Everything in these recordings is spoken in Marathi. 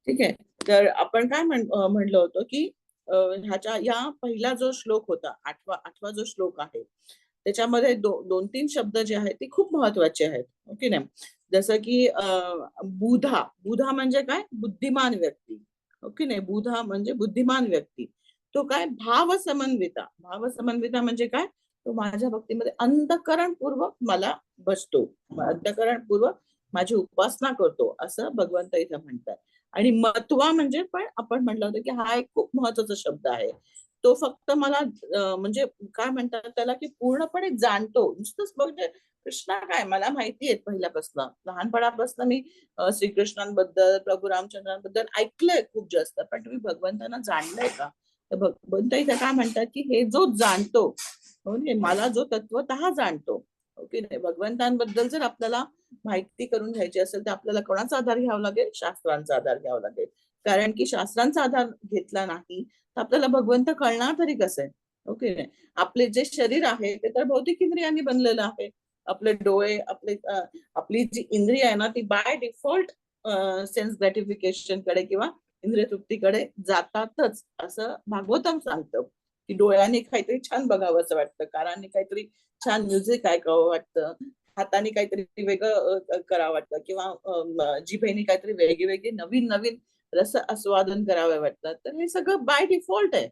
ठीक आहे. तर आपण काय म्हणलं होतं की ह्याच्या या पहिला जो श्लोक होता, आठवा जो श्लोक आहे, त्याच्यामध्ये दोन तीन शब्द जे आहेत ते खूप महत्वाचे आहेत. ओके ना. जसं की बुधा. बुधा म्हणजे काय? बुद्धिमान व्यक्ती. ओके नाही. बुधा म्हणजे बुद्धिमान व्यक्ती. तो काय? भाव समन्विता. भाव समन्विता म्हणजे काय? तो माझ्या भक्तीमध्ये अंतःकरणपूर्वक मला बसतो, अंतःकरणपूर्वक माझी उपासना करतो, असं भगवंत इथं म्हणतात. आणि महत्वा म्हणजे पण आपण म्हटलं होतं की हा एक खूप महत्वाचा शब्द आहे. तो फक्त मला म्हणजे काय म्हणतात त्याला, की पूर्णपणे जाणतो. नुसतंच म्हणजे कृष्णा काय मला माहिती आहे पहिल्यापासून, लहानपणापासून मी श्रीकृष्णांबद्दल, प्रभू रामचंद्रांबद्दल ऐकलंय खूप जास्त, पण तुम्ही भगवंतांना जाणलंय का? तर भगवंत इथं काय म्हणतात की हे जो जाणतो, म्हणजे मला जो तत्वतः जाणतो. ओके नाही. भगवंतांबद्दल जर आपल्याला माहिती करून घ्यायची असेल तर आपल्याला कोणाचा आधार घ्यावा लागेल? शास्त्रांचा आधार घ्यावा लागेल. कारण की शास्त्रांचा आधार घेतला नाही तर आपल्याला भगवंत कळणार तरी कसे? ओके नाही. आपले जे शरीर आहे ते तर भौतिक इंद्रियांनी बनलेलं आहे. आपले डोळे, आपली जी इंद्रिय आहे ना ती बाय डिफॉल्ट सेन्स ग्रॅटिफिकेशन कडे किंवा इंद्रिय तृप्तीकडे जातातच, असं भागवतम सांगतं. की डोळ्यांनी काहीतरी छान बघावं असं वाटतं, कानांनी काहीतरी छान म्युझिक ऐकावं वाटतं, हाताने काहीतरी वेगळं करावं वाटतं, किंवा जिभेने काहीतरी वेगवेगळे नवीन नवीन रस आस्वादन करावं वाटतं. तर हे सगळं बाय डिफॉल्ट आहे.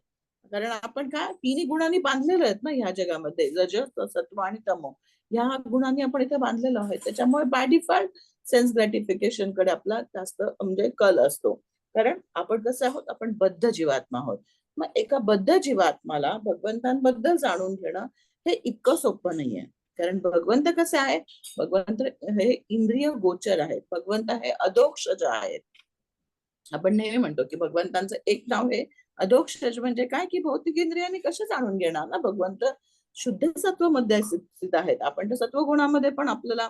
कारण आपण काय तिन्ही गुणांनी बांधलेलो आहेत ना ह्या जगामध्ये, रज, सत्व आणि तमो. ह्या गुणांनी आपण इथे बांधलेलो आहे. त्याच्यामुळे बाय डिफॉल्ट सेन्स ग्रॅटिफिकेशन कडे आपला जास्त म्हणजे कल असतो. कारण आपण कसं आहोत, आपण बद्ध जीवात्मा आहोत. मग एका बद्ध जीवात्माला भगवंतांबद्दल जाणून घेणं हे इतकं सोपं नाहीये. कारण भगवंत कसे आहे? भगवंत हे इंद्रिय गोचर आहेत. भगवंत हे अधोक्षज आहेत. आपण नेहमी म्हणतो की भगवंतांचं एक नाव हे अधोक्षज. म्हणजे काय? की भौतिक इंद्रियांनी कसे जाणून घेणार ना भगवंत? शुद्ध सत्व मध्ये स्थित आहेत. आपण तर सत्वगुणामध्ये पण आपल्याला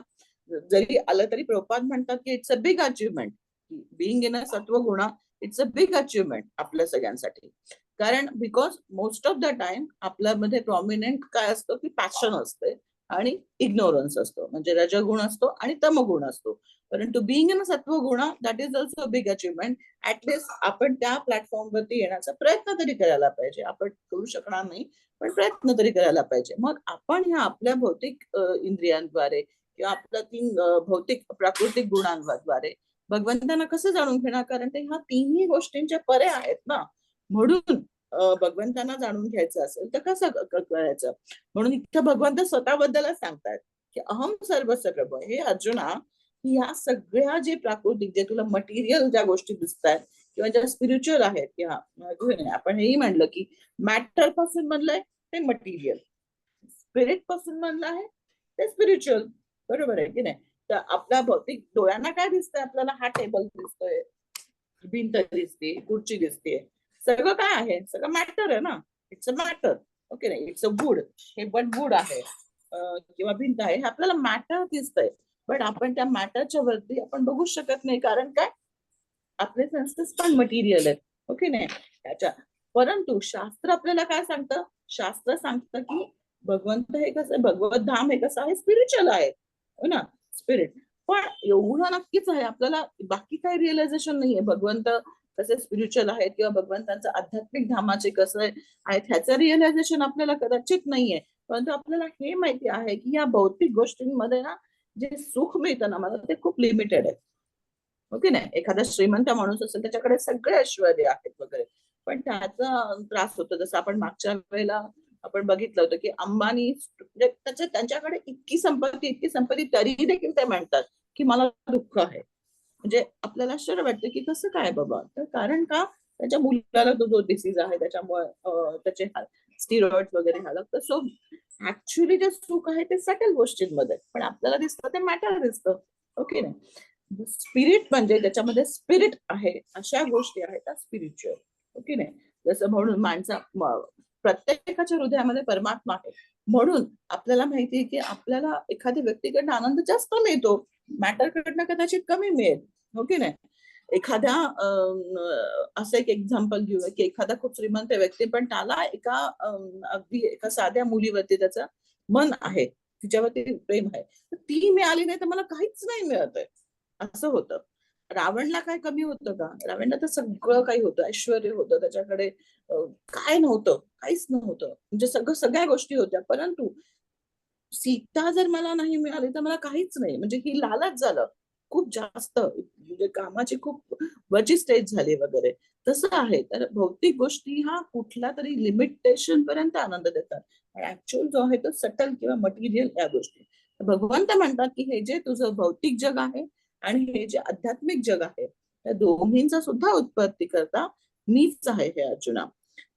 जरी आलं तरी प्रभुपाद म्हणतात की it's a big achievement. Being in a सत्वगुणा इट्स अ बिग अचिव्हमेंट आपल्या सगळ्यांसाठी. कारण because most of the time आपल्यामध्ये प्रॉमिनंट काय असतं की पॅशन असते आणि इग्नोरन्स असतो, म्हणजे रजगुण असतो आणि तमगुण असतो. परंतु बिईंग इन सत्वगुणा that is also big achievement. At least आपण त्या प्लॅटफॉर्मवरती येण्याचा प्रयत्न तरी करायला पाहिजे. आपण करू शकणार नाही पण प्रयत्न तरी करायला पाहिजे. मग आपण ह्या आपल्या भौतिक इंद्रियांद्वारे किंवा आपल्या तीन भौतिक प्राकृतिक गुणांद्वारे भगवंतांना कसं जाणून घेणार? कारण ते ह्या तिन्ही गोष्टींच्या परे आहेत ना. म्हणून भगवंतांना जाणून घ्यायचं असेल तर कसं करायचं? म्हणून इतकं भगवंत स्वतःबद्दलच सांगतात की अहम सर्वस्व प्रभू. हे अर्जुना, ह्या सगळ्या जे प्राकृतिक, जे तुला मटेरियल ज्या गोष्टी दिसतात किंवा ज्या स्पिरिच्युअल आहेत, किंवा आपण हेही म्हणलं की मॅटर पासून म्हणलंय ते मटेरियल, स्पिरिट पासून म्हणलं आहे ते स्पिरिच्युअल. बरोबर आहे की नाही? तर आपल्या भौतिक डोळ्यांना काय दिसतंय? आपल्याला हा टेबल दिसतोय, भिंत दिसते, खुर्ची दिसते, सगळं काय आहे? सगळं मॅटर आहे ना. It's a matter. ओके नाही. It's a wood. हे पण वूड आहे. किंवा भिंत आहे, हे आपल्याला मॅटर दिसतंय. पण आपण त्या मॅटरच्या वरती आपण बघू शकत नाही. कारण काय? आपले सेन्सेस पण मटेरियल आहेत. ओके नाही. त्याच्या परंतु शास्त्र आपल्याला काय सांगतं? शास्त्र सांगतं की भगवंत हे कसं, भगवत धाम हे कसं आहे? स्पिरिच्युअल आहे, हो ना, स्पिरिट. पण एवढं नक्कीच आहे आपल्याला, बाकी काही रिअलायझेशन नाहीये भगवंत कसे स्पिरिच्युअल आहेत किंवा भगवंतांचं आध्यात्मिक धामाचे कसं आहेत ह्याचं रिअलायझेशन आपल्याला कदाचित नाहीये. परंतु आपल्याला हे माहिती आहे की या भौतिक गोष्टींमध्ये ना जे सुख मिळतं ना मला, ते खूप लिमिटेड आहे. ओके नाही. एखादा श्रीमंत माणूस असेल त्याच्याकडे सगळे ऐश्वर्य आहेत वगैरे, पण त्याचा त्रास होतो. जसं आपण मागच्या वेळेला आपण बघितलं होतं की अंबानी, म्हणजे त्यांच्याकडे इतकी संपत्ती तरी देखील ते म्हणतात की मला दुःख आहे. म्हणजे आपल्याला आश्चर्य वाटतं की कसं काय बाबा? तर कारण का? त्याच्या मुलाला जो डिसीज आहे त्याच्यामुळे त्याचे स्टिरॉइड वगैरे लागतं. सो ऍक्च्युली जे सुख आहे ते सटल गोष्टींमध्ये, पण आपल्याला दिसतं ते मॅटर दिसतं. ओके नाही. स्पिरिट म्हणजे त्याच्यामध्ये स्पिरिट आहे, अशा गोष्टी आहेत त्या स्पिरिच्युअल. ओके नाही. जसं म्हणून प्रत्येकाच्या हृदयामध्ये परमात्मा आहे. म्हणून आपल्याला माहितीये की आपल्याला एखाद्या व्यक्तीकडनं आनंद जास्त मिळतो, मॅटर कडनं कदाचित कमी मिळेल. ओके नाही. एखाद्या असं एक एक्झाम्पल घेऊया की एखादा खूप श्रीमंत व्यक्ती, पण त्याला अगदी एका साध्या मुलीवरती त्याचं मन आहे, तिच्यावरती प्रेम आहे, तर ती मिळाली नाही तर मला काहीच नाही मिळत आहे, असं होतं. रावणला काय कमी होतं का? रावणला तर सगळं काही होतं, ऐश्वर्य होतं त्याच्याकडे, काय नव्हतं, काहीच नव्हतं, म्हणजे सगळ्या गोष्टी होत्या, परंतु सीता जर मला नाही मिळाली तर मला काहीच नाही, म्हणजे ही लालच झालं खूप जास्त, म्हणजे कामाची खूप वरची स्टेज झाली वगैरे. तसं आहे. तर भौतिक गोष्टी हा कुठल्या तरी लिमिटेशन पर्यंत आनंद देतात, ऍक्च्युअल जो आहे तो सटल किंवा मटेरियल या गोष्टी. भगवंत म्हणतात की हे जे तुझं भौतिक जग आहे आणि हे जे आध्यात्मिक जग आहे त्या दोन्हींचा सुद्धा उत्पत्ती करता मीच आहे हे अर्जुना.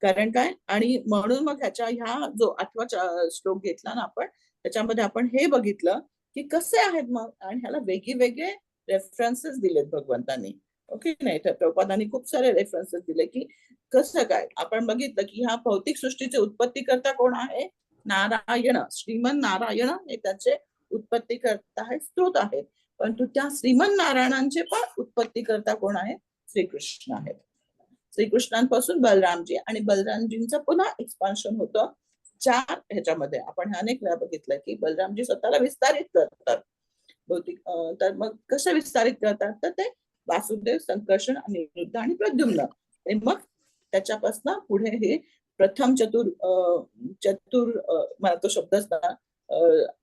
कारण काय, आणि म्हणून मग ह्या जो 8वा श्लोक घेतला ना आपण, त्याच्यामध्ये आपण हे बघितलं की कसे आहेत मग, आणि ह्याला वेगळे रेफरन्सेस दिलेत भगवंतांनी. ओके नाही, तर प्रभुपादांनी खूप सारे रेफरन्सेस दिले की कसं काय. आपण बघितलं की ह्या भौतिक सृष्टीचे उत्पत्ती करता कोण आहे? नारायण, श्रीमन नारायण हे त्याचे उत्पत्ती करता आहे, स्त्रोत आहेत. परंतु त्या श्रीमन नारायणांचे पण उत्पत्ती करता कोण आहे? श्रीकृष्ण आहेत. श्रीकृष्णांपासून बलरामजी, आणि बलरामजींचं पुन्हा एक्सपान्शन होतं 4 ह्याच्यामध्ये. आपण अनेक वेळा बघितलं की बलरामजी स्वतःला विस्तारित करतात भौतिक. तर मग कसं विस्तारित करतात, तर ते वासुदेव, संकर्षण, अनिरुद्ध आणि प्रद्युम्न, आणि मग त्याच्यापासून पुढे हे प्रथम मला तो शब्दच ना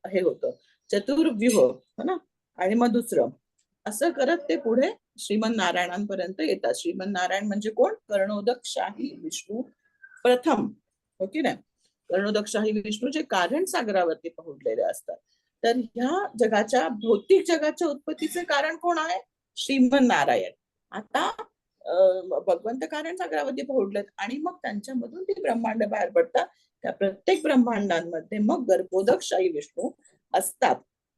हे होतं, चतुर्व्यूह हो ना, आणि मग दुसरं असं करत ते पुढे श्रीमन नारायणांपर्यंत येतात. श्रीमन नारायण म्हणजे कोण? कर्णोदक शाही विष्णू प्रथम. हो की नाही? कर्णोदक शाही विष्णू जे कारण सागरावरती पोहोचलेले असतात. तर ह्या जगाच्या, भौतिक जगाच्या उत्पत्तीचे कारण कोण आहे? श्रीमन नारायण. आता भगवंत कारण सागरावरती पोहोचलेत आणि मग त्यांच्यामधून ती ब्रह्मांड बाहेर पडतात. त्या प्रत्येक ब्रह्मांडांमध्ये मग गर्भोदकशाही विष्णू असतात.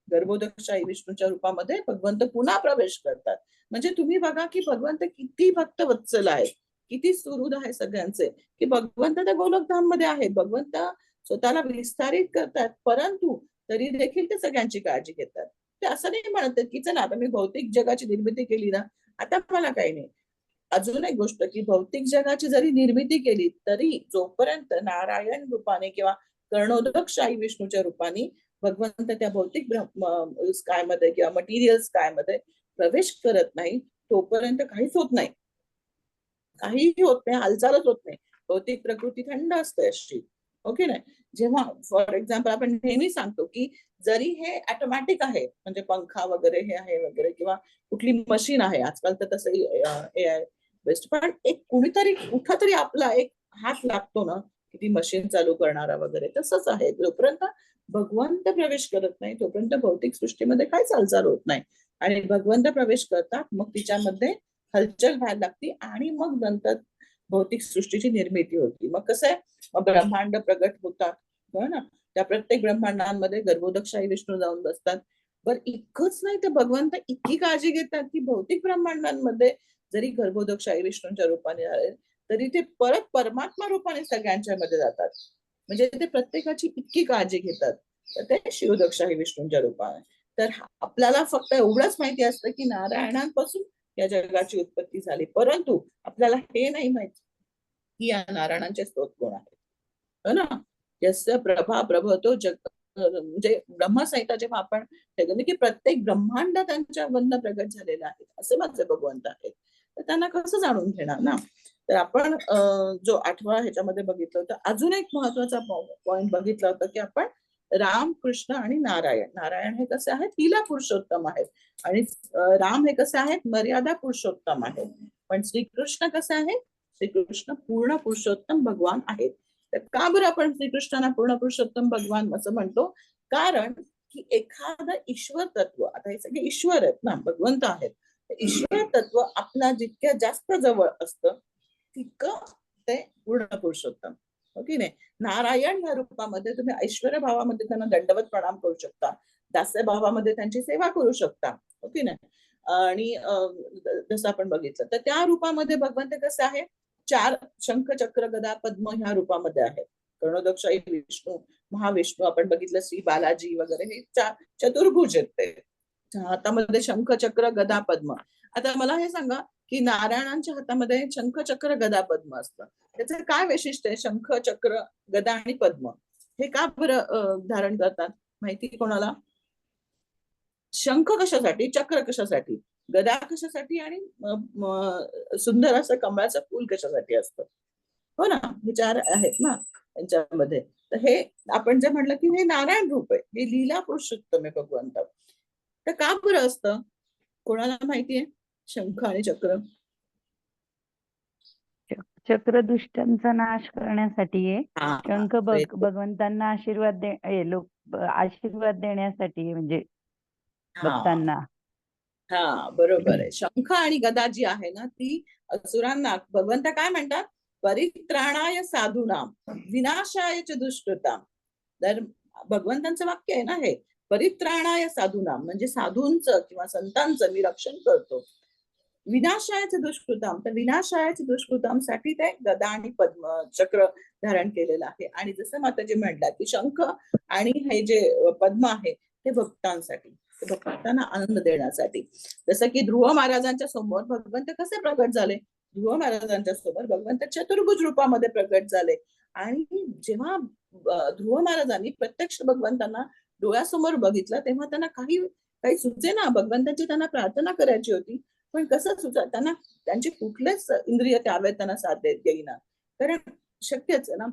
गर्भोदकशाही विष्णूच्या रूपामध्ये भगवंत पुन्हा प्रवेश करतात. म्हणजे तुम्ही बघा की भगवंत किती भक्त वत्सल आहेत, किती सुहृद आहे सगळ्यांचे, की भगवंत त्या गोलकधाम मध्ये आहेत. भगवंत स्वतःला विस्तारित करतात, परंतु तरी देखील ते सगळ्यांची काळजी घेतात. ते असं नाही म्हणत की चला आता मी भौतिक जगाची निर्मिती केली ना, आता मला काही नाही. अजून एक गोष्ट की भौतिक जगाची जरी निर्मिती केली तरी जोपर्यंत नारायण रूपाने किंवा कर्णोदक शाही विष्णूच्या रूपाने भगवंत त्या भौतिक स्काय मध्ये किंवा मटेरियल स्काय मध्ये प्रवेश करत नाही, तोपर्यंत काहीच होत नाही, काहीही होत नाही, हालचालच होत नाही. भौतिक प्रकृती थंड असते अशी. ओके नाही? जेव्हा फॉर एक्झाम्पल आपण नेहमी सांगतो की जरी हे ऑटोमॅटिक आहे, म्हणजे पंखा वगैरे हे आहे वगैरे, किंवा कुठली मशीन आहे आजकाल, तर तसं AI बेस्ट, पण एक कुणीतरी कुठंतरी आपला एक हात लागतो ना की ती मशीन चालू करणारा वगैरे. तसंच आहे, जोपर्यंत भगवंत प्रवेश करत नाही तोपर्यंत भौतिक सृष्टीमध्ये काहीच हालचाल होत नाही. आणि भगवंत प्रवेश करतात मग तिच्यामध्ये हलचल व्हायला लागती, आणि मग नंतर भौतिक सृष्टीची निर्मिती होती. मग कसं आहे, ब्रह्मांड प्रगट होतात हो ना, त्या प्रत्येक ब्रह्मांडांमध्ये गर्भोदकशाही विष्णू जाऊन बसतात. बर इतकंच नाही तर भगवंत इतकी काळजी घेतात की भौतिक ब्रह्मांडांमध्ये जरी गर्भोदकशाही विष्णूंच्या रूपाने आले तरी ते परत परमात्मा रूपाने सगळ्यांच्या मध्ये जातात. म्हणजे ते प्रत्येकाची इतकी काळजी घेतात. तर ते शिवदकशाही विष्णूंच्या रूपाने. तर आपल्याला फक्त एवढंच माहिती असतं की नारायणांपासून या जगाची उत्पत्ती झाली, परंतु आपल्याला हे नाही माहिती की या नारायणांचे स्तोत्र कोण आहे, हो ना. यस्य प्रभा प्रभतो जग, म्हणजे ब्रह्मसंहिता जेव्हा आपण की प्रत्येक ब्रह्मांड त्यांच्या वंद प्रगट झालेलं आहे असे माझे भगवंत आहेत, तर त्यांना कसं जाणून घेणार ना. तर आपण जो 8वा ह्याच्यामध्ये बघितलं होतं, अजून एक महत्वाचा पॉइंट बघितला होता की आपण राम, कृष्ण आणि नारायण. नारायण हे कसे आहेत? लीला पुरुषोत्तम आहेत, आणि राम हे कसे आहेत? मर्यादा पुरुषोत्तम आहेत. पण श्रीकृष्ण कसे आहेत? श्रीकृष्ण पूर्ण पुरुषोत्तम भगवान आहेत. तर का बरं आपण श्रीकृष्णांना पूर्ण पुरुषोत्तम भगवान असं म्हणतो? कारण की एखादं ईश्वर तत्व, आता हे सगळे ईश्वर आहेत ना, भगवंत आहेत, ईश्वर तत्व आपला जितक्या जास्त जवळ असतं तितकं ते पूर्ण पुरुषोत्तम. हो की नाही? नारायण या रूपामध्ये तुम्ही ऐश्वर्य भावामध्ये त्यांना दंडवत प्रणाम करू शकता, दास्य भावामध्ये त्यांची सेवा करू शकता. हो की नाही? आणि जसं आपण बघितलं तर त्या रूपामध्ये भगवंत कसे आहे? 4 शंख, चक्र, गदा, पद्म ह्या रूपामध्ये आहे. कर्णोदकशाही विष्णू, महाविष्णू आपण बघितलं, श्री बालाजी वगैरे हे चतुर्भुज आहेत ते. हातामध्ये शंख, चक्र, गदा, पद्म. आता मला हे सांगा की नारायणांच्या हातामध्ये शंख, चक्र, गदा, पद्म असतं. त्याचं काय वैशिष्ट्य आहे? शंख, चक्र, गदा आणि पद्म हे का बरं धारण करतात? माहिती कोणाला? शंख कशासाठी? चक्र कशासाठी? गदा कशासाठी आणि सुंदर असं कमळाचं फूल कशासाठी असतं. हो ना, हे 4 आहेत ना त्यांच्यामध्ये. तर हे आपण जे म्हणलं की हे नारायण रूप आहे, हे लीला पुरुषोत्तम आहे भगवंत. तर का बरं असतं, कोणाला माहितीये? शंख आणि चक्र. चक्रदुष्टांचा नाश करण्यासाठी आहे. हा, शंख भगवंतांना आशीर्वाद देण्यासाठी आहे, म्हणजे हा, भक्तांना. हा, बरोबर आहे. शंख आणि गदा जी आहे ना ती असुरांना भगवंत काय म्हणतात, परित्राणाय साधूनाम विनाशाय च दुष्कृताम. तर भगवंतांचं वाक्य आहे ना हे, परित्राणाय साधूनाम म्हणजे साधूंचं किंवा संतांचं मी रक्षण करतो, विनाशायच दुष्कृताम. तर विनाशायच दुष्कृताम साठी ते गदा आणि पद्म चक्र धारण केलेलं आहे. आणि जसं माताजी म्हणतात की शंख आणि हे जे पद्म आहे ते भक्तांसाठी, भक्तांना आनंद देण्यासाठी. जसं की ध्रुव महाराजांच्या समोर भगवंत कसे प्रकट झाले, ध्रुव महाराजांच्या समोर भगवंत चतुर्भुज रूपामध्ये प्रकट झाले. आणि जेव्हा ध्रुव महाराजांनी प्रत्यक्ष भगवंतांना डोळ्यासमोर बघितलं तेव्हा त्यांना काही काही सुचेना, भगवंतांची त्यांना प्रार्थना करायची होती, पण कसं सुचत त्यांना, त्यांचे कुठलेच इंद्रिय त्यावेळेस त्यांना साथ देईना, कारण शक्यच आहे ना.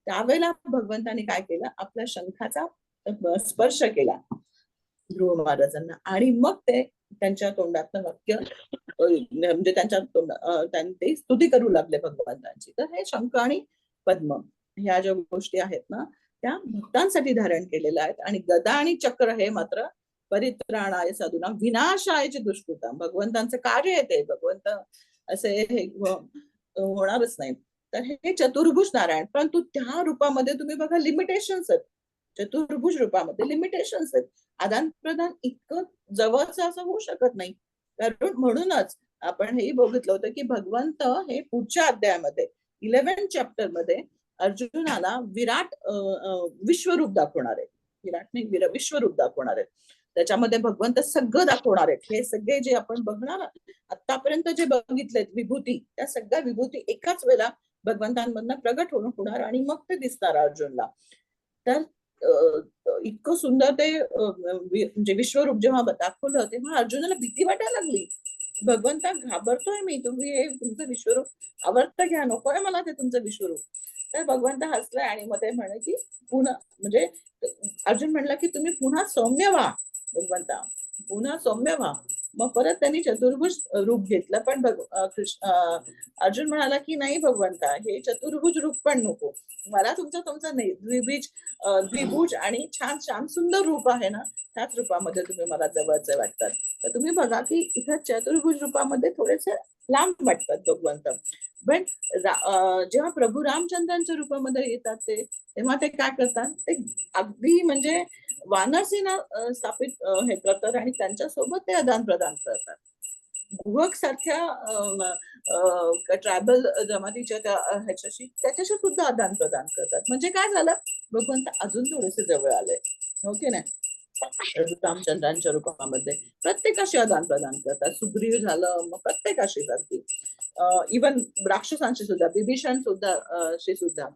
त्यावेळेला भगवंतांनी काय केलं, आपल्या शंखाचा स्पर्श केला ध्रुव महाराजांना, आणि मग ते त्यांच्या तोंडातलं वाक्य म्हणजे त्यांच्या ते स्तुती करू लागले भगवंतांची. तर हे शंख आणि पद्म ह्या ज्या गोष्टी आहेत ना त्या भक्तांसाठी धारण केलेल्या आहेत. आणि गदा आणि चक्र हे मात्र परित्राणाय साधूना विनाशायचे दुष्कृता, भगवंतांचं कार्य आहे ते. भगवंत असे हे होणारच नाही. तर हे चतुर्भुज नारायण, परंतु त्या रूपामध्ये तुम्ही बघा लिमिटेशन्स आहेत. चतुर्भुज रूपामध्ये लिमिटेशन्स आहेत. आदान प्रदान इतकं जवळच असं होऊ शकत नाही. कारण म्हणूनच आपण हेही बघितलं होतं की भगवंत हे पुढच्या अध्यायामध्ये 11 चॅप्टर मध्ये अर्जुनाला विराट विश्वरूप दाखवणार आहे. विराट नाही, विश्वरूप दाखवणार आहे. त्याच्यामध्ये भगवंत सगळं दाखवणार आहेत. हे सगळे जे आपण बघणार आतापर्यंत जे बघितलेत विभूती, त्या सगळ्या विभूती एकाच वेळेला भगवंतांमधनं प्रगट होणार आणि मग ते दिसणार अर्जुनला. तर इतकं सुंदर ते म्हणजे विश्वरूप जेव्हा दाखवलं तेव्हा अर्जुनाला भीती वाटायला लागली. भगवंता घाबरतोय मी, तुम्ही हे तुमचं विश्वरूप आवडतं घ्या, नकोय मला ते तुमचं विश्वरूप. तर भगवंत हसलाय आणि मग ते म्हणे की पुन्हा, म्हणजे अर्जुन म्हणला की तुम्ही पुन्हा सौम्य व्हा भगवंता, पुन्हा सौम्य व्हा. मग परत त्यांनी चतुर्भुज रूप घेतलं. पण अर्जुन म्हणाला की नाही भगवंता, हे चतुर्भुज रूप पण नको मला, तुमचं नाही, द्विभुज आणि छान छान सुंदर रूप आहे ना, त्याच रूपामध्ये तुम्ही मला जवळचे वाटतात. तर तुम्ही बघा की इथं चतुर्भुज रूपामध्ये थोडेसे लांब वाटतात भगवंत. पण जेव्हा प्रभू रामचंद्रांच्या रूपामध्ये येतात ते, तेव्हा ते काय करतात, ते अगदी म्हणजे वानरसेना स्थापित हे करतात आणि त्यांच्यासोबत ते आदान प्रदान करतात. गुहक सारख्या ट्रायबल जमातीच्या ह्याच्याशी त्याच्याशी सुद्धा आदान प्रदान करतात. म्हणजे काय झालं, भगवंत अजून थोडेसे जवळ आले, हो की नाही. रामचंद्रांच्या रूपामध्ये प्रत्येकाशी आदान प्रदान करतात. सुग्रीव झालं, मग प्रत्येकाशी करतील, इवन राक्षसांशी सुद्धा, विभीषण सुद्धा सुद्धा.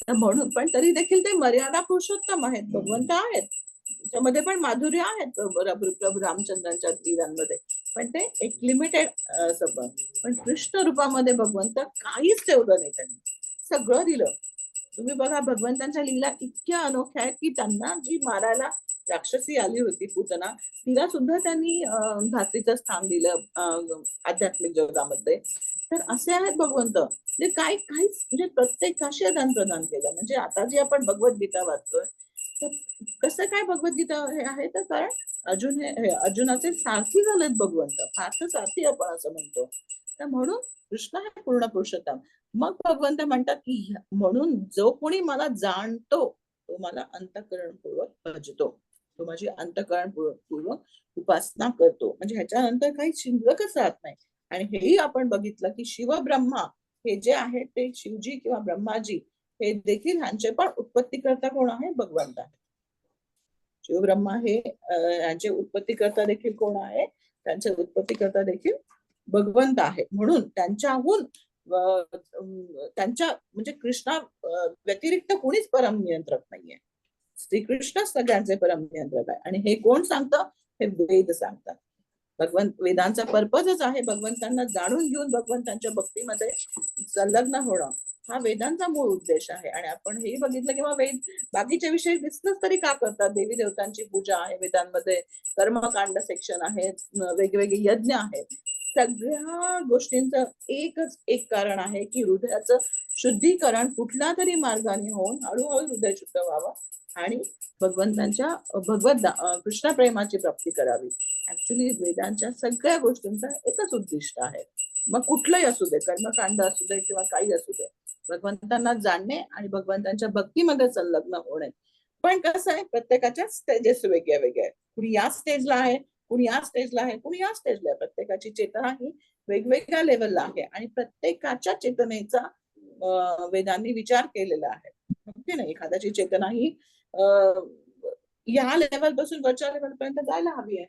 म्हणून पण तरी देखील ते मर्यादा पुरुषोत्तम आहेत, भगवंत आहेत, त्याच्यामध्ये पण माधुर्य आहेत प्रभू रामचंद्रांच्या लीलांमध्ये, पण ते एक लिमिटेड असं. पण कृष्ण रूपामध्ये भगवंत काहीच ठेवलं नाही, त्यांनी सगळं दिलं. तुम्ही बघा भगवंतांच्या लीला इतक्या अनोख्या आहेत की त्यांना जी मारायला राक्षसी आली होती पूतना, तिला सुद्धा त्यांनी धात्रीचं स्थान दिलं आध्यात्मिक जगामध्ये. तर असे आहेत भगवंत, म्हणजे काहीच म्हणजे प्रत्येकाशी आदान प्रदान केलं. म्हणजे आता जी आपण भगवद्गीता वाचतोय, तर कसं काय भगवद्गीता हे आहे, तर कारण अर्जुनाचे सारथी झालेत भगवंत, फार सारथी आपण असं म्हणतो. तर म्हणून कृष्ण हे पूर्ण पुरुषोत्तम. मग भगवंत म्हणतात की म्हणून जो कोणी मला जाणतो तो मला अंतःकरणपूर्वक भजतो, तो माझी अंतःकरणपूर्वक उपासना करतो. म्हणजे ह्याच्यानंतर काही शिल्लकच राहत नाही. आणि हेही आपण बघितलं की शिव ब्रह्मा हे जे आहे ते शिवजी किंवा ब्रह्माजी हे देखील ह्यांचे पण उत्पत्तीकर्ता कोण आहे, भगवंत आहे. शिवब्रह्मा हे यांचे उत्पत्तीकर्ता देखील कोण आहे, त्यांचे उत्पत्तीकर्ता देखील भगवंत आहे. म्हणून त्यांच्याहून त्यांच्या म्हणजे कृष्णा व्यतिरिक्त कोणीच परम नियंत्रक नाहीये. श्रीकृष्ण सगळ्यांचे परम नियंत्रक आहे. आणि हे कोण सांगतं, हे वेद सांगतात. वेदांचा पर्पजच आहे भगवंतांना जाणून घेऊन भगवंतांच्या भक्तीमध्ये संलग्न होणं, हा वेदांचा मूळ उद्देश आहे. आणि आपण हेही बघितलं किंवा वेद बाकीच्या विषयी डिस्कस तरी का करतात? देवी देवतांची पूजा आहे वेदांमध्ये, कर्मकांड सेक्शन आहेत, वेगवेगळे यज्ञ आहेत. सगळ्या गोष्टींचं एकच एक कारण आहे की हृदयाचं शुद्धीकरण कुठल्या तरी मार्गाने होऊन हळूहळू हृदय शुद्ध व्हावं आणि भगवंतांच्या कृष्ण प्रेमाची प्राप्ती करावी. ऍक्च्युली वेदांच्या सगळ्या गोष्टींचा एकच उद्दिष्ट आहे. मग कुठलंही असू दे, कर्मकांड असू दे किंवा काही असू दे, भगवंतांना जाणणे आणि भगवंतांच्या भक्तीमध्ये संलग्न होणे. पण कसं आहे, प्रत्येकाच्या स्टेजेस वेगळ्या वेगळ्या आहेत. कुणी या स्टेजला आहे, कुणी या स्टेजला आहे, कुणी या स्टेजला आहे. प्रत्येकाची चेतना ही वेगवेगळ्या लेवलला आहे आणि प्रत्येकाच्या चेतनेचा वेदांनी विचार केलेला आहे. ओके ना? एखाद्याची चेतना ही या लेवल पासून वरच्या लेवल पर्यंत जायला हवी आहे.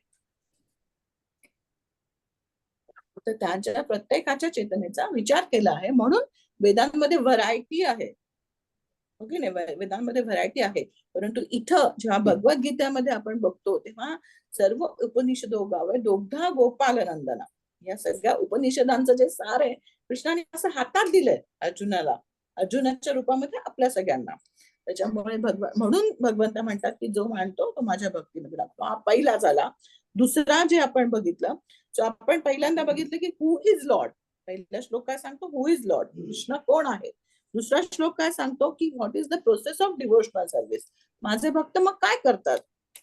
तर त्यांच्या प्रत्येकाच्या चेतनेचा विचार केला आहे, म्हणून वेदांमध्ये व्हरायटी आहे. ओके नाही? वेदांमध्ये व्हरायटी आहे. परंतु इथं जेव्हा भगवद्गीतेमध्ये आपण बघतो तेव्हा सर्व उपनिषदो गावे दोग्धा गोपाल नंदना, या सगळ्या उपनिषदांचं जे सार आहे कृष्णाने असं हातात दिलंय अर्जुनाला, अर्जुनाच्या रूपामध्ये आपल्या सगळ्यांना. त्याच्यामुळे म्हणून भगवंत म्हणतात की जो मानतो तो माझ्या भक्तीमध्ये लागतो. हा पहिला झाला. दुसरा जे आपण बघितलं, जो आपण पहिल्यांदा बघितलं की हु इज लॉर्ड. पहिला श्लोक काय सांगतो? हु इज लॉर्ड, कृष्ण कोण आहे. दुसरा श्लोक काय सांगतो की what is the process of devotional service. माझे भक्त मग काय करतात,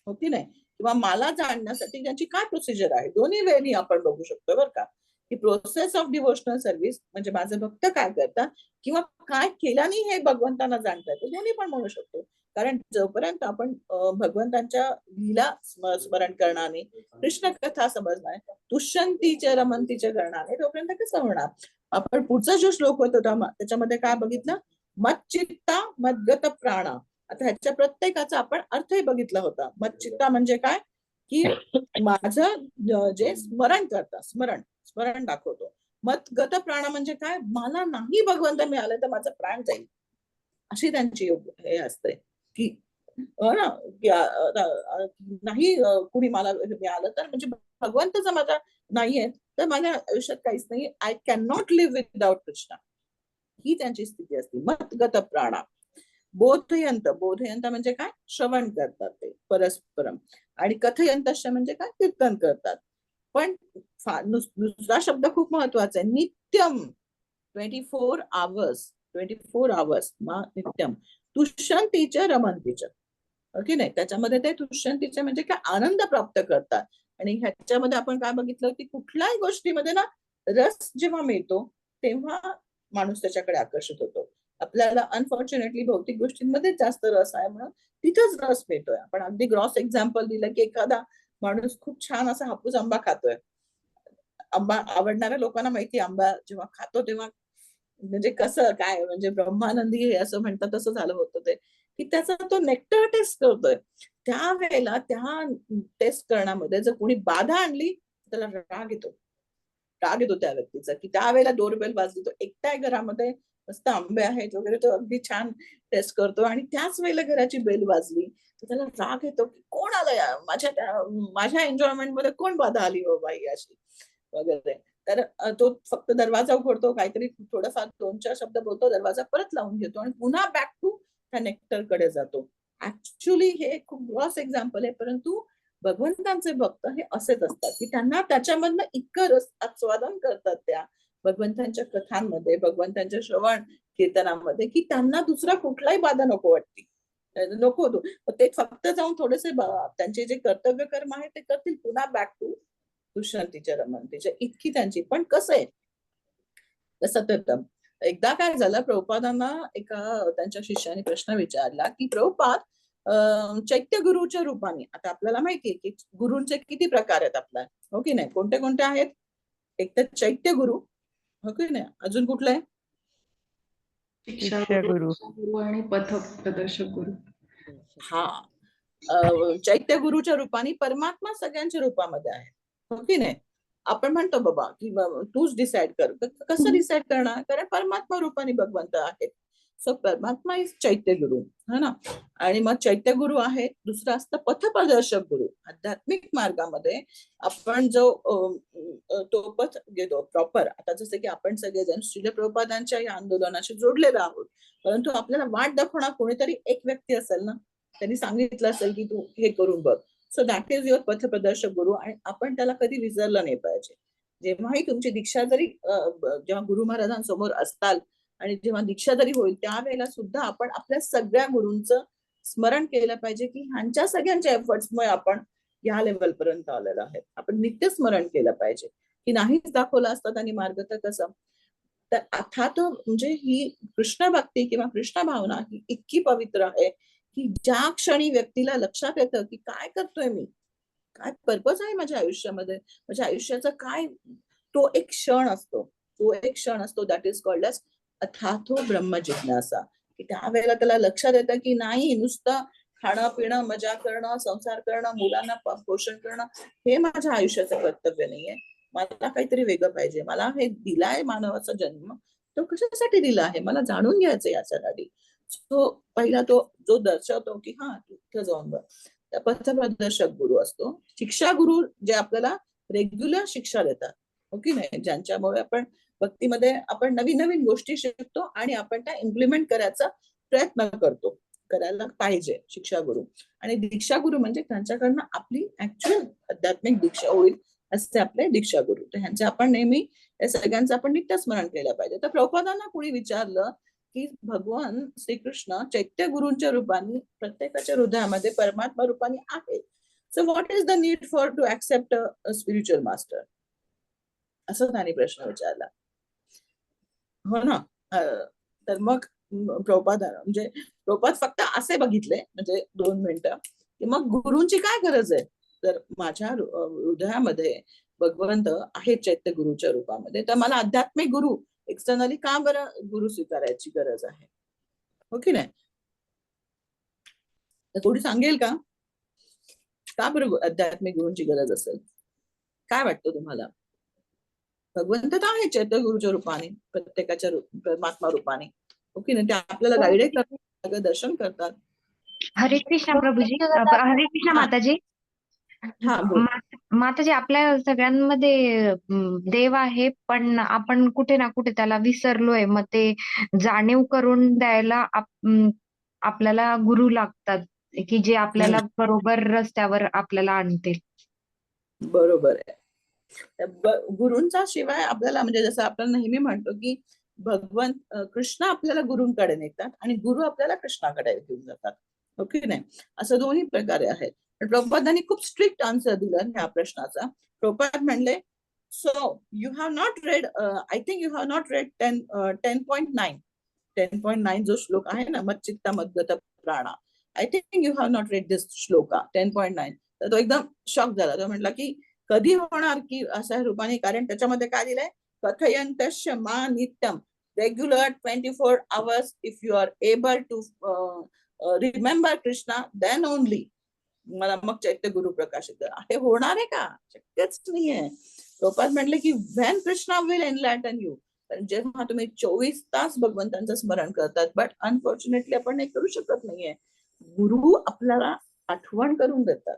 हो की नाही, किंवा मला जाणण्यासाठी त्यांची काय प्रोसिजर आहे. दोन्ही वेळी आपण बघू शकतो बरं का, की प्रोसेस ऑफ डिव्होशनल सर्व्हिस म्हणजे माझे भक्त काय करतात किंवा काय केल्याने हे भगवंतांना जाणता येतं, दोन्ही पण म्हणू शकतो. कारण जोपर्यंत आपण भगवंतांच्या लीला स्मरण करणारे, कृष्ण कथा समजणार, तुष्यंतीच्या रमंतीच्या करणारे, तोपर्यंत कसं होणार. आपण पुढचा जो श्लोक होता त्याच्यामध्ये काय बघितलं? मच्चित्ता मद्गत प्राणा. आता ह्याच्या प्रत्येकाचा आपण अर्थही बघितला होता. मच्चित्ता म्हणजे काय, की माझं जे स्मरण करतात, स्मरण दाखवतो. मद्गत प्राणा म्हणजे काय, मला नाही भगवंत मिळालं तर माझं प्राण जाईल, अशी त्यांची हे असते की नाही कुणी मला मिळालं तर म्हणजे भगवंत जर माझा नाहीये तर माझ्या आयुष्यात काहीच नाही. I can not live without Krishna, ही त्यांची स्थिती असते. मद्गत प्राणा. बोधयंत म्हणजे काय, श्रवण करतात ते परस्परम. आणि कथयंत म्हणजे काय, कीर्तन करतात. पण दुसरा शब्द खूप महत्वाचा आहे, नित्यम. 24 आवर्स नित्यम. तुष्यंतीच्या रमंतीच्या. ओके नाही, त्याच्यामध्ये ते तुष्यंतीचे म्हणजे काय, आनंद प्राप्त करतात. आणि ह्याच्यामध्ये आपण काय बघितलं की कुठल्याही गोष्टीमध्ये ना रस जेव्हा मिळतो तेव्हा माणूस त्याच्याकडे आकर्षित होतो. आपल्याला अनफॉर्च्युनेटली भौतिक गोष्टींमध्ये जास्त रस आहे म्हणून तिथंच रस मिळतोय. आपण अगदी ग्रॉस एक्झाम्पल दिलं की एखादा माणूस खूप छान असा हापूस आंबा खातोय. आंबा आवडणाऱ्या लोकांना माहिती, आंबा जेव्हा खातो तेव्हा म्हणजे कसं काय, म्हणजे ब्रह्मानंदी हे असं म्हणतात तसं झालं होतं ते, की त्याचा तो नेक्टर टेस्ट करतोय. त्यावेळेला त्या टेस्ट करण्यामध्ये जर कोणी बाधा आणली त्याला राग येतो त्या व्यक्तीचा, की त्यावेळेला डोरबेल वाजली, तो एकट्या घरामध्ये मस्त आंबे आहेत वगैरे, तो अगदी छान टेस्ट करतो आणि त्याच वेळेला घराची बेल वाजली तर त्याला राग येतो की कोण आलं माझ्या एन्जॉयमेंट मध्ये, कोण बाधा आली हो बाई अशी वगैरे. तर तो फक्त दरवाजा उघडतो, काहीतरी थोडंफार 2-4 शब्द बोलतो, दरवाजा परत लावून घेतो आणि पुन्हा बॅक टू त्या नेक्टर कडे जातो. ऍक्च्युली हे खूप ग्रॉस एक्झाम्पल आहे, परंतु भगवंतांचे भक्त हे असेच असतात की त्यांना त्याच्यामधनं इतकं रस आस्वादन करतात त्या भगवंतांच्या कथांमध्ये, भगवंतांच्या श्रवण कीर्तनामध्ये, की त्यांना दुसरा कुठलाही बाधा नको वाटते, नको होतो. ते फक्त जाऊन थोडेसे त्यांचे जे कर्तव्य कर्म आहे ते करतील, पुन्हा बॅक टू दुष्यंतीच्या रमंतीच्या, इतकी त्यांची. पण कसं आहे, सततम. एकदा काय झालं, प्रभुपादांना एका त्यांच्या शिष्याने प्रश्न विचारला की प्रभुपाद, चैत्य गुरुच्या रूपाने, आता आपल्याला माहितीये की गुरूंचे किती प्रकार आहेत आपल्या, हो की नाही, कोणते कोणते आहेत. एक तर चैत्य गुरु, हो की नाही, अजून कुठलं आहे, शिष्य गुरु. आणि पथ प्रदर्शक गुरु. हा, चैत्य गुरुच्या रूपाने परमात्मा सगळ्यांच्या रूपामध्ये आहे, हो की नाही. आपण म्हणतो बाबा की तूच डिसाइड कर, कसं डिसाइड करणार, कारण परमात्मा रूपाने भगवंत आहेत. सो परमात्मा इज चैत्य गुरु, है ना. आणि मग चैत्य गुरु आहे. दुसरं असतं पथप्रदर्शक गुरु. आध्यात्मिक मार्गामध्ये आपण जो तो पथ घेतो प्रॉपर. आता जसं की आपण सगळेजण श्रील प्रभुपादांच्या या आंदोलनाशी जोडलेलो आहोत, परंतु आपल्याला वाट दाखवणार कोणीतरी एक व्यक्ती असेल ना, त्यांनी सांगितलं असेल की तू हे करून बघ. सो दॅट इज युअर पथप्रदर्शक गुरु. आणि आपण त्याला कधी विसरलं नाही पाहिजे. जेव्हाही तुमची दीक्षा जरी जेव्हा गुरु महाराजांसमोर असताल आणि जेव्हा दीक्षा जरी होईल, त्यावेळेला सुद्धा आपण आपल्या सगळ्या गुरूंचं स्मरण केलं पाहिजे की ह्यांच्या सगळ्यांच्या एफर्ट्समुळे आपण या लेवल पर्यंत आलेलो आहे. आपण नित्य स्मरण केलं पाहिजे की नाहीच दाखवलं असतं त्यांनी मार्ग तर कसं. तर अर्थात म्हणजे ही कृष्ण भक्ती किंवा कृष्ण भावना ही इतकी पवित्र आहे की ज्या क्षणी व्यक्तीला लक्षात येतं की काय करतोय मी, काय पर्पज आहे माझ्या आयुष्यामध्ये, माझ्या आयुष्याचा काय, तो एक क्षण असतो दॅट इज कॉल्ड एज अथाथो ब्रह्म जिज्ञासा. की त्यावेळेला त्याला लक्षात येतं की नाही नुसतं खाणं पिणं मजा करणं संसार करणं मुलांना पोषण करणं हे माझ्या आयुष्याचं कर्तव्य नाहीये. मला काहीतरी वेगळं पाहिजे. मला हे दिलाय मानवाचा जन्म, तो कशासाठी दिला आहे मला जाणून घ्यायचं याच्यासाठी. तो पहिला तो जो दर्शवतो की हा तिथं जाऊन बघ. पथप्रदर्शक गुरु असतो. शिक्षा गुरु जे आपल्याला रेग्युलर शिक्षा देतात, हो की नाही, ज्यांच्यामुळे आपण भक्तीमध्ये आपण नवीन नवीन गोष्टी शिकतो आणि आपण त्या इम्प्लिमेंट करायचा प्रयत्न करतो, करायला पाहिजे शिक्षा गुरु. आणि दीक्षा गुरु म्हणजे त्यांच्याकडनं आपली ऍक्च्युअल आध्यात्मिक दीक्षा होईल असे आपले दीक्षा गुरु. तर ह्यांचे आपण नेहमी या सगळ्यांचं आपण नित्य स्मरण केलं पाहिजे. तर प्रभुपादांना कुणी विचारलं की भगवान श्रीकृष्ण चैत्य गुरूंच्या रूपाने प्रत्येकाच्या हृदयामध्ये परमात्मा रूपाने आहे. So what is the need for to accept a spiritual master, असं त्यांनी प्रश्न विचारला, हो ना. तर मग प्रभुपाद म्हणजे प्रभुपाद फक्त असे बघितले म्हणजे 2 मिनिटं की मग गुरूंची काय गरज आहे. तर माझ्या हृदयामध्ये भगवंत आहे चैत्य गुरुच्या रूपामध्ये, तर मला आध्यात्मिक गुरु एक्सटर्नली का बरं गुरु स्वीकारायची गरज आहे, हो की नाही. तर थोडी सांगेल का बरं आध्यात्मिक गुरूंची गरज असेल, काय वाटतं तुम्हाला. भगवंत तर आहे चैत्य गुरुच्या रूपाने, प्रत्येकाच्या परमात्मा रूपाने, हो की नाही. ते आपल्याला गाईड करतात, सगळं दर्शन करतात. हरे कृष्णा प्रभूजी, हरे कृष्णा हा. माताजी. हा बोल. माताजी, आपल्या सगळ्यांमध्ये देव आहे, पण आपण कुठे ना कुठे त्याला विसरलोय. मग ते जाणीव करून द्यायला आपल्याला गुरु लागतात की जे आपल्याला बरोबर रस्त्यावर आपल्याला आणतील. बरोबर आहे. गुरूंचा शिवाय आपल्याला म्हणजे जसं आपण नेहमी म्हणतो की भगवान कृष्ण आपल्याला गुरूंकडे नेतात आणि गुरु आपल्याला कृष्णाकडे घेऊन जातात, हो की नाही. असं दोन्ही प्रकारे आहेत. पण प्रभुपादांनी खूप स्ट्रिक्ट आन्सर दिलं ह्या प्रश्नाचा. प्रभुपाद म्हणले so you have not red, I think you have not red 10.9 जो श्लोक आहे ना, मच्चित्ता मद्गत प्राणा, I think you have not read this shloka 10.9. तर तो एकदम शॉक झाला. तो म्हटला की कधी होणार की अशा रूपाने, कारण त्याच्यामध्ये काय दिलंय, कथयंतश्च मा नित्यम regular 24 hours if you are able to remember Krishna then only मला मग चैत्य गुरु प्रकाशित. हे होणार आहे का, शक्यच नाहीये. प्रभुपाद म्हटले की व्हेन कृष्णा विल एनलायटन यू, जेव्हा तुम्ही 24 तास भगवंतांचं स्मरण करतात, बट अनफॉर्च्युनेटली आपण हे करू शकत नाहीये. गुरु आपल्याला आठवण करून देतात,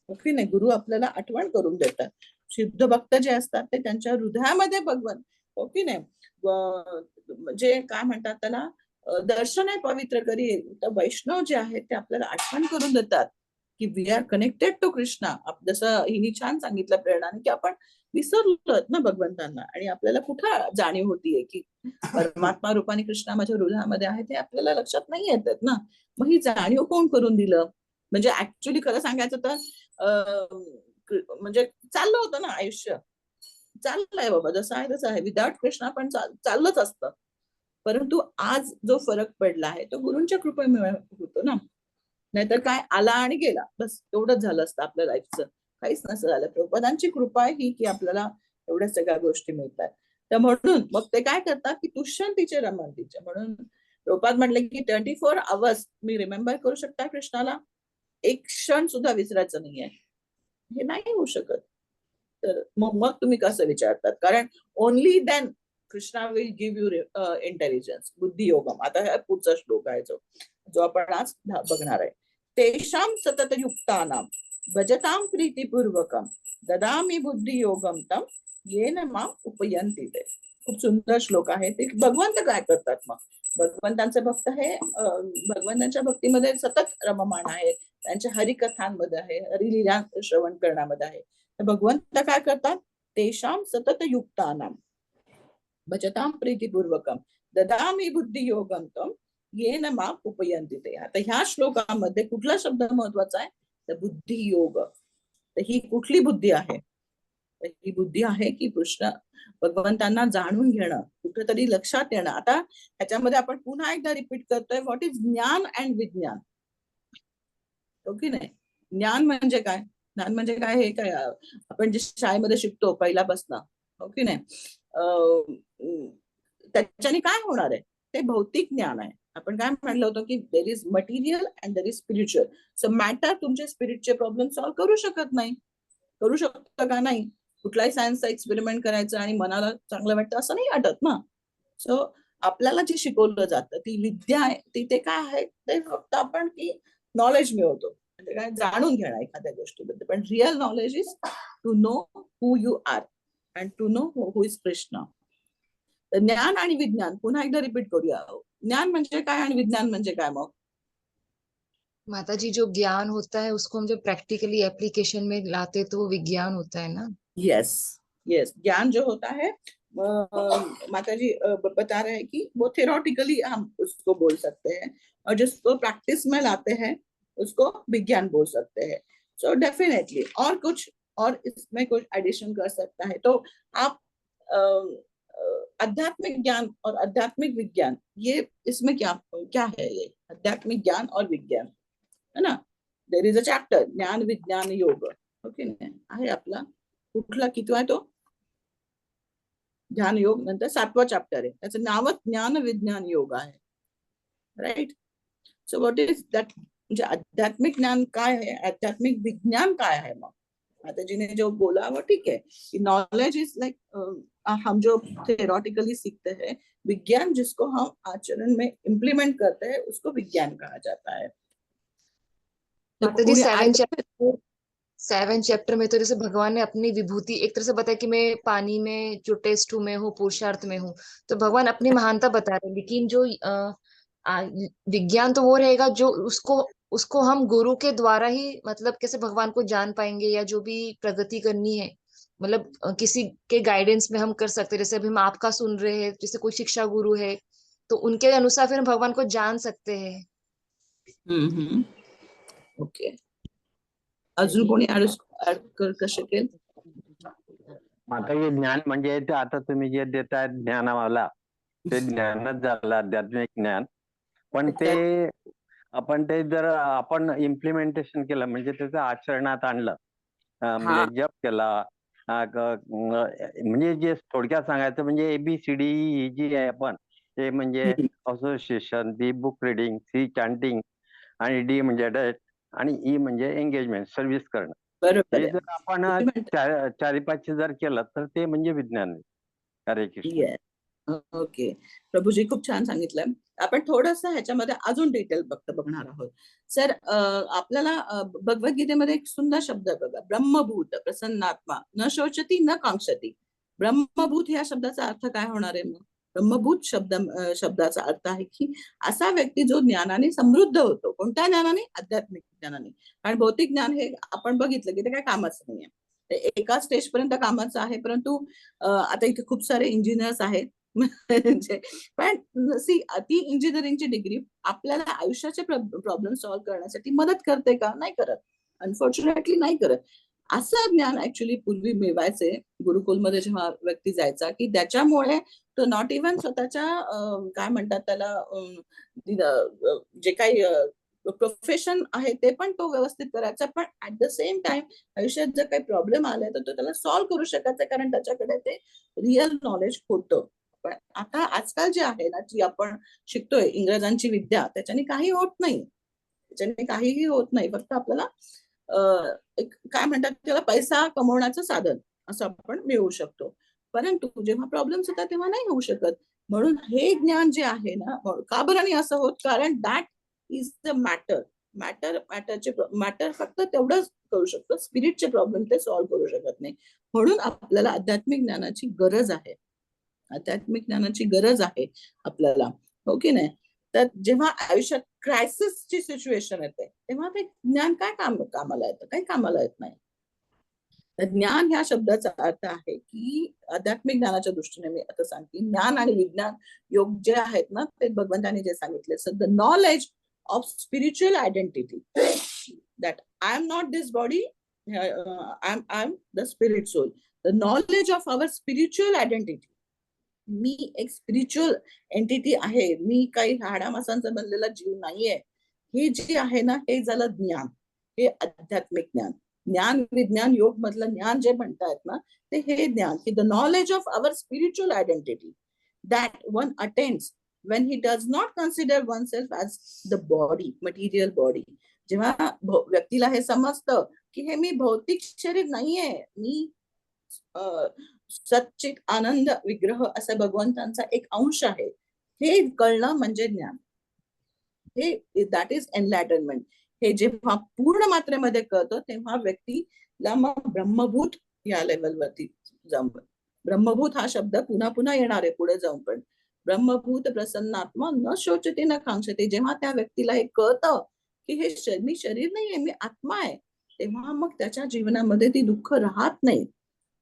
ओके नाही, गुरु आपल्याला आठवण करून देतात. शुद्ध भक्त जे असतात ते त्यांच्या हृदयामध्ये भगवान, ओके नाही, म्हणजे काय म्हणतात त्याला, दर्शन आहे पवित्र करी. तर वैष्णव जे आहेत ते आपल्याला आठवण करून देतात की we are connected to Krishna. जसं हिने छान सांगितलं प्रेरणाने की आपण विसरलो ना भगवंतांना, आणि आपल्याला कुठं जाणीव होतीये की परमात्मा रूपाने कृष्णा माझ्या हृदयामध्ये आहे, ते आपल्याला लक्षात नाही येतात ना. मग ही जाणीव कोण करून दिलं. म्हणजे ऍक्च्युली खरं सांगायचं तर म्हणजे चाललं होतं ना आयुष्य, चाललंय बाबा, जसं आहे तसं आहे, विदाउट कृष्णा पण चाललंच असतं. परंतु आज जो फरक पडला आहे तो गुरूंच्या कृपेमुळे होतो ना. नाहीतर काय, आला आणि गेला, बस एवढंच झालं असतं आपल्या लाईफचं, काहीच नसतं झालं. प्रभुपादांची कृपा ही की आपल्याला एवढ्या सगळ्या गोष्टी मिळतात. तर म्हणून मग ते काय करतात की तुष्यंतीचे रमंतीचे, म्हणून प्रभुपाद म्हटले की 24 hours मी रिमेंबर करू शकता कृष्णाला, एक क्षण सुद्धा विसरायचं नाहीये. हे नाही होऊ शकत. तर मग तुम्ही कसं विचारतात, कारण only then Krishna will give you intelligence, बुद्धियोगम. आता हा पुढचा श्लोक आहे जो आपण आज बघणार आहे. तेषां सतत युक्तानां भजतां प्रीतिपूर्वकं ददामि बुद्धियोगम तम येन माम उपयन्ति ते. खूप सुंदर श्लोक आहे. ते भगवंत काय करतात मग? भगवंतांचे भक्त हे भगवंतांच्या भक्तीमध्ये सतत रममाण आहे, त्यांच्या हरिकथांमध्ये आहे, हरिलीला श्रवण करण्यामध्ये आहे. तर भगवंत काय करतात? तेषां सतत युक्तानां भजतां प्रीतिपूर्वकं ददामि बुद्धियोगं तम येन माम उपयन्ति ते. आता ह्या श्लोकामध्ये कुठला शब्द महत्वाचा आहे? तर बुद्धियोग. तर ही कुठली बुद्धी आहे? तर ही बुद्धी आहे की कृष्ण भगवंतांना जाणून घेणं, कुठेतरी लक्षात येणं. आता ह्याच्यामध्ये आपण पुन्हा एकदा रिपीट करतोय, व्हॉट इज ज्ञान अँड विज्ञान. हो की नाही? ज्ञान म्हणजे काय? ज्ञान म्हणजे काय हे काय आपण जे शाळेमध्ये शिकतो पहिल्यापासून, हो की नाही? त्याच्याने काय होणार आहे? ते भौतिक ज्ञान आहे. आपण काय म्हणलं होतं की there is material and there is spiritual. So matter तुमचे स्पिरिटचे प्रॉब्लेम सॉल्व्ह करू शकत नाही. करू शकतं का? नाही. कुठलाही सायन्सचा एक्सपेरिमेंट करायचं आणि मनाला चांगलं वाटतं असं नाही वाटत ना. सो आपल्याला जे शिकवलं जातं ती विद्या आहे, ती ते काय आहे? ते फक्त आपण की नॉलेज मिळवतो, म्हणजे काय जाणून घेणं एखाद्या गोष्टीबद्दल. पण real knowledge is to know who you are and to know who is Krishna. तर ज्ञान आणि विज्ञान पुन्हा एकदा रिपीट करूया. ज्ञान म्हणजे काय आणि विज्ञान म्हणजे काय मग? माता जी, जो ज्ञान होता है उसको हम जब प्रैक्टिकली एप्लीकेशन में लाते तो वो विज्ञान होता है ना. यस यस, ज्ञान जो होता है माता जी बता रहे हैं कि वो थ्योरेटिकली हम उसको बोल सकते हैं, और जिसको प्रैक्टिस में लाते हैं उसको विज्ञान बोल सकते हैं. सो डेफिनेटली और इसमें कुछ एडिशन कर सकता है. तो आप आध्यात्मिक ज्ञान और आध्यात्मिक विज्ञान, ये इसमें क्या क्या है? ये आध्यात्मिक ज्ञान और विज्ञान है ना. देयर इज अ चॅप्टर ज्ञान विज्ञान योग. ओके आहे आपला. कुठला कितवा आहे तो? ध्यान योग. नंतर 7वा चॅप्टर आहे, त्याचं नावच ज्ञान विज्ञान योग आहे. Right. So what is that? म्हणजे आध्यात्मिक ज्ञान काय आहे, आध्यात्मिक विज्ञान काय आहे? मग माताजीने जो बोला वो ठीक है. नॉलेज इज लाइक हम जो थ्योरेटिकली सीखते हैं, विज्ञान जिसको हम आचरण में इम्प्लीमेंट करते हैं उसको विज्ञान कहा जाता है. माता जी, 7 चैप्टर में तो जैसे भगवान ने अपनी विभूति एक तरह से बताया कि मैं पानी में जो टेस्ट हूँ, मैं हूँ, पुरुषार्थ में हूँ. तो भगवान अपनी महानता बता रहे हैं, लेकिन जो विज्ञान तो वो रहेगा जो उसको हम गुरु के द्वारा ही मतलब कैसे भगवान को जान पाएंगे, या जो भी प्रगति करनी है मतलब किसी के गाइडेंस में हम कर सकते हैं. जैसे अभी हम आपका सुन रहे हैं, जैसे कोई शिक्षा गुरु है तो उनके अनुसार फिर हम भगवान को जान सकते हैं. ओके. अजून कोणी ऍड करू शकेल? आता हे ज्ञान म्हणजे ते आता तुम्ही जे देताय ज्ञानाला, ते ज्ञानच झालं आध्यात्मिक ज्ञान. पण ते आपण ते जर आपण इम्प्लिमेंटेशन केलं, म्हणजे त्याचं आचरणात आणलं, म्हणजे जप केला, म्हणजे जे थोडक्यात सांगायचं म्हणजे ABCD ही जी आहे आपण, ते म्हणजे असोसिएशन, बी बुक रिडिंग, सी चॅन्टिंग, आणि D म्हणजे डाएट, आणि E म्हणजे एंगेजमेंट, सर्व्हिस करणं. बरोबर हे आहे. जर आपण 4-5 जर केलं तर ते म्हणजे विज्ञान आहे. हरे कृष्ण. ओके. प्रभूजी खूप छान सांगितलं. आपण थोडस ह्याच्यामध्ये अजून डिटेल बघणार आहोत. सर, आपल्याला भगवद्गीतेमध्ये एक सुंदर शब्द आहे बघा, ब्रह्मभूत प्रसन्नात्मा न शोचती न कांक्षती. ब्रह्मभूत या शब्दाचा अर्थ काय होणार आहे? मग ब्रह्मभूत शब्दाचा अर्थ आहे की असा व्यक्ती जो ज्ञानाने समृद्ध होतो. कोणत्या ज्ञानाने? आध्यात्मिक ज्ञानाने. कारण भौतिक ज्ञान हे आपण बघितलं की ते काय कामाचं नाहीये, ते एका स्टेज पर्यंत कामाचं आहे. परंतु आता इथे खूप सारे इंजिनियर्स आहेत, पण ती इंजिनिअरिंगची डिग्री आपल्याला आयुष्याचे प्रॉब्लेम सॉल्व्ह करण्यासाठी मदत करते का? नाही करत. अनफॉर्च्युनेटली नाही करत. असं ज्ञान ऍक्च्युली पूर्वी मिळवायचे गुरुकुलमध्ये जेव्हा व्यक्ती जायचा, की त्याच्यामुळे तो नॉट इव्हन स्वतःच्या काय म्हणतात त्याला, जे काही प्रोफेशन आहे ते पण तो व्यवस्थित करायचा, पण ऍट द सेम टाइम आयुष्यात जर काही प्रॉब्लेम आले तर तो त्याला सॉल्व्ह करू शकायचा, कारण त्याच्याकडे ते रिअल नॉलेज होतं. पण आता आजकाल जे आहे ना, जी आपण शिकतोय इंग्रजांची विद्या, त्याच्याने काही होत नाही. त्याच्याने काहीही होत नाही. फक्त आपल्याला एक काय म्हणतात त्याला, पैसा कमवण्याचं साधन असं आपण मिळवू शकतो. परंतु जेव्हा प्रॉब्लेम्स होतात तेव्हा नाही होऊ शकत. म्हणून हे ज्ञान जे आहे ना, का बरं नाही असं होत, कारण दॅट इज द मॅटर फक्त तेवढंच करू शकतो, स्पिरिटचे प्रॉब्लेम ते सॉल्व्ह करू शकत नाही. म्हणून आपल्याला आध्यात्मिक ज्ञानाची गरज आहे, आध्यात्मिक ज्ञानाची गरज आहे आपल्याला, हो की नाही. तर जेव्हा आयुष्यात क्रायसिसची सिच्युएशन येते तेव्हा ते ज्ञान काय कामाला येतं, काही कामाला येत नाही. तर ज्ञान ह्या शब्दाचा अर्थ आहे की आध्यात्मिक ज्ञानाच्या दृष्टीने मी आता सांगते, ज्ञान आणि विज्ञान योग जे आहेत ना, ते भगवंतांनी जे सांगितले, so the knowledge of spiritual identity, that I am not this body, I am the spirit soul. The knowledge of our spiritual identity, मी एक स्पिरिच्युअल एंटिटी आहे, मी काही हाडामासांचा बनलेला जीव नाहीये, हे जे आहे ना, हे झालं ज्ञान, हे आध्यात्मिक ज्ञान. ज्ञान विज्ञान योग मधलं ज्ञान जे म्हणतायत ना, ते हे ज्ञान की the knowledge of our spiritual identity that one attains when he does not consider oneself as the body, material body. जेव्हा व्यक्तीला हे समजतं की हे मी भौतिक शरीर नाहीये, मी सच्चित आनंद विग्रह असा भगवंतांचा एक अंश आहे, हे कळणं म्हणजे ज्ञान, हे दॅट इज एनलायटनमेंट. हे जेव्हा पूर्ण मात्रेमध्ये कळतं तेव्हा व्यक्तीला मग ब्रह्मभूत या लेवलवरती जाऊन, ब्रह्मभूत हा शब्द पुन्हा पुन्हा येणार आहे पुढे जाऊन, पण ब्रह्मभूत प्रसन्नात्मा न शोचते न कांक्षते, जेव्हा त्या व्यक्तीला हे कळतं की हे मी शरीर नाहीये, मी आत्मा आहे, तेव्हा मग त्याच्या जीवनामध्ये ती दुःख राहत नाही,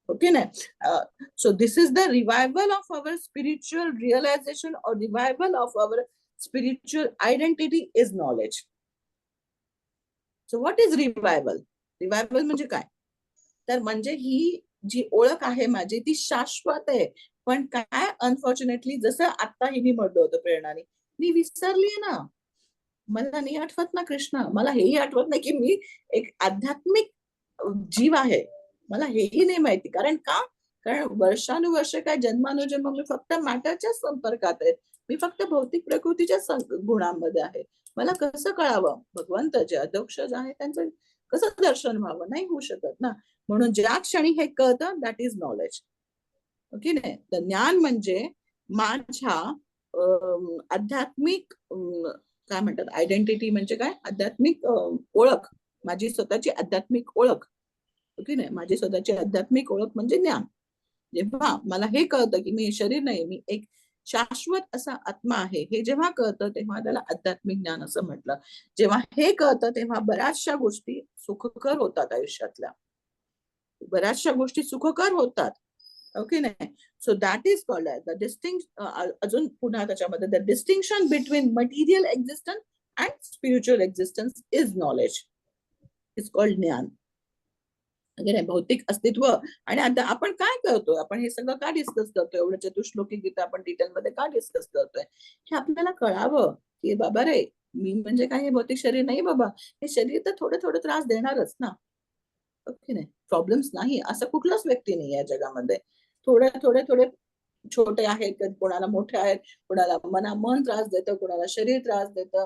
ओके ना. So this is the revival of our spiritual realization और revival of our spiritual identity is knowledge. So what is revival? Revival म्हणजे काय? तर म्हणजे ही जी ओळख आहे माझी ती शाश्वत आहे, पण काय अनफॉर्च्युनेटली जसं आत्ताही मी म्हणलं होतं प्रेरणाने, मी विसरलीये ना, मला नाही आठवत ना कृष्ण, मला हेही आठवत नाही की मी एक आध्यात्मिक जीव आहे, मला हेही नाही माहिती. कारण का? कारण वर्षानुवर्ष काय जन्मानुजन्म मी फक्त मॅटरच्या संपर्कात आहे, मी फक्त भौतिक प्रकृतीच्या गुणांमध्ये आहे. मला कसं कळावं भगवंत जे अध्यक्ष आहे त्यांचं कसं दर्शन व्हावं? नाही होऊ शकत ना. म्हणून ज्या क्षणी हे कळतं दॅट इज नॉलेज, ओके नाही. तर ज्ञान म्हणजे माझ्या आध्यात्मिक काय म्हणतात, आयडेंटिटी म्हणजे काय, आध्यात्मिक ओळख, माझी स्वतःची आध्यात्मिक ओळख, ओके नाही. माझी स्वतःची आध्यात्मिक ओळख म्हणजे ज्ञान. जेव्हा मला हे कळतं की मी शरीर नाही, मी एक शाश्वत असा आत्मा आहे, हे जेव्हा कळतं तेव्हा त्याला आध्यात्मिक ज्ञान असं म्हटलं. जेव्हा हे कळतं तेव्हा बऱ्याचशा गोष्टी सुखकर होतात आयुष्यातल्या, बऱ्याचशा गोष्टी सुखकर होतात, ओके नाही. So that is called the अजून पुन्हा त्याच्यामध्ये the distinction between material existence and spiritual existence is knowledge, is called ज्ञान. भौतिक अस्तित्व. आणि आता आपण काय करतोय, आपण हे सगळं का डिस्कस करतोय, एवढं चतुश्लोकी गीता आपण डिटेलमध्ये का डिस्कस करतोय, हे आपल्याला कळावं की बाबा रे, मी म्हणजे काय, हे भौतिक शरीर नाही बाबा, हे शरीर तर थोडं थोडं त्रास देणारच ना, ओके नाही. प्रॉब्लेम्स नाही असं कुठलाच व्यक्ती नाही या जगामध्ये, थोडे थोडे थोडे छोटे आहेत, कोणाला मोठे आहेत, कोणाला मन त्रास देतं, कोणाला शरीर त्रास देतं.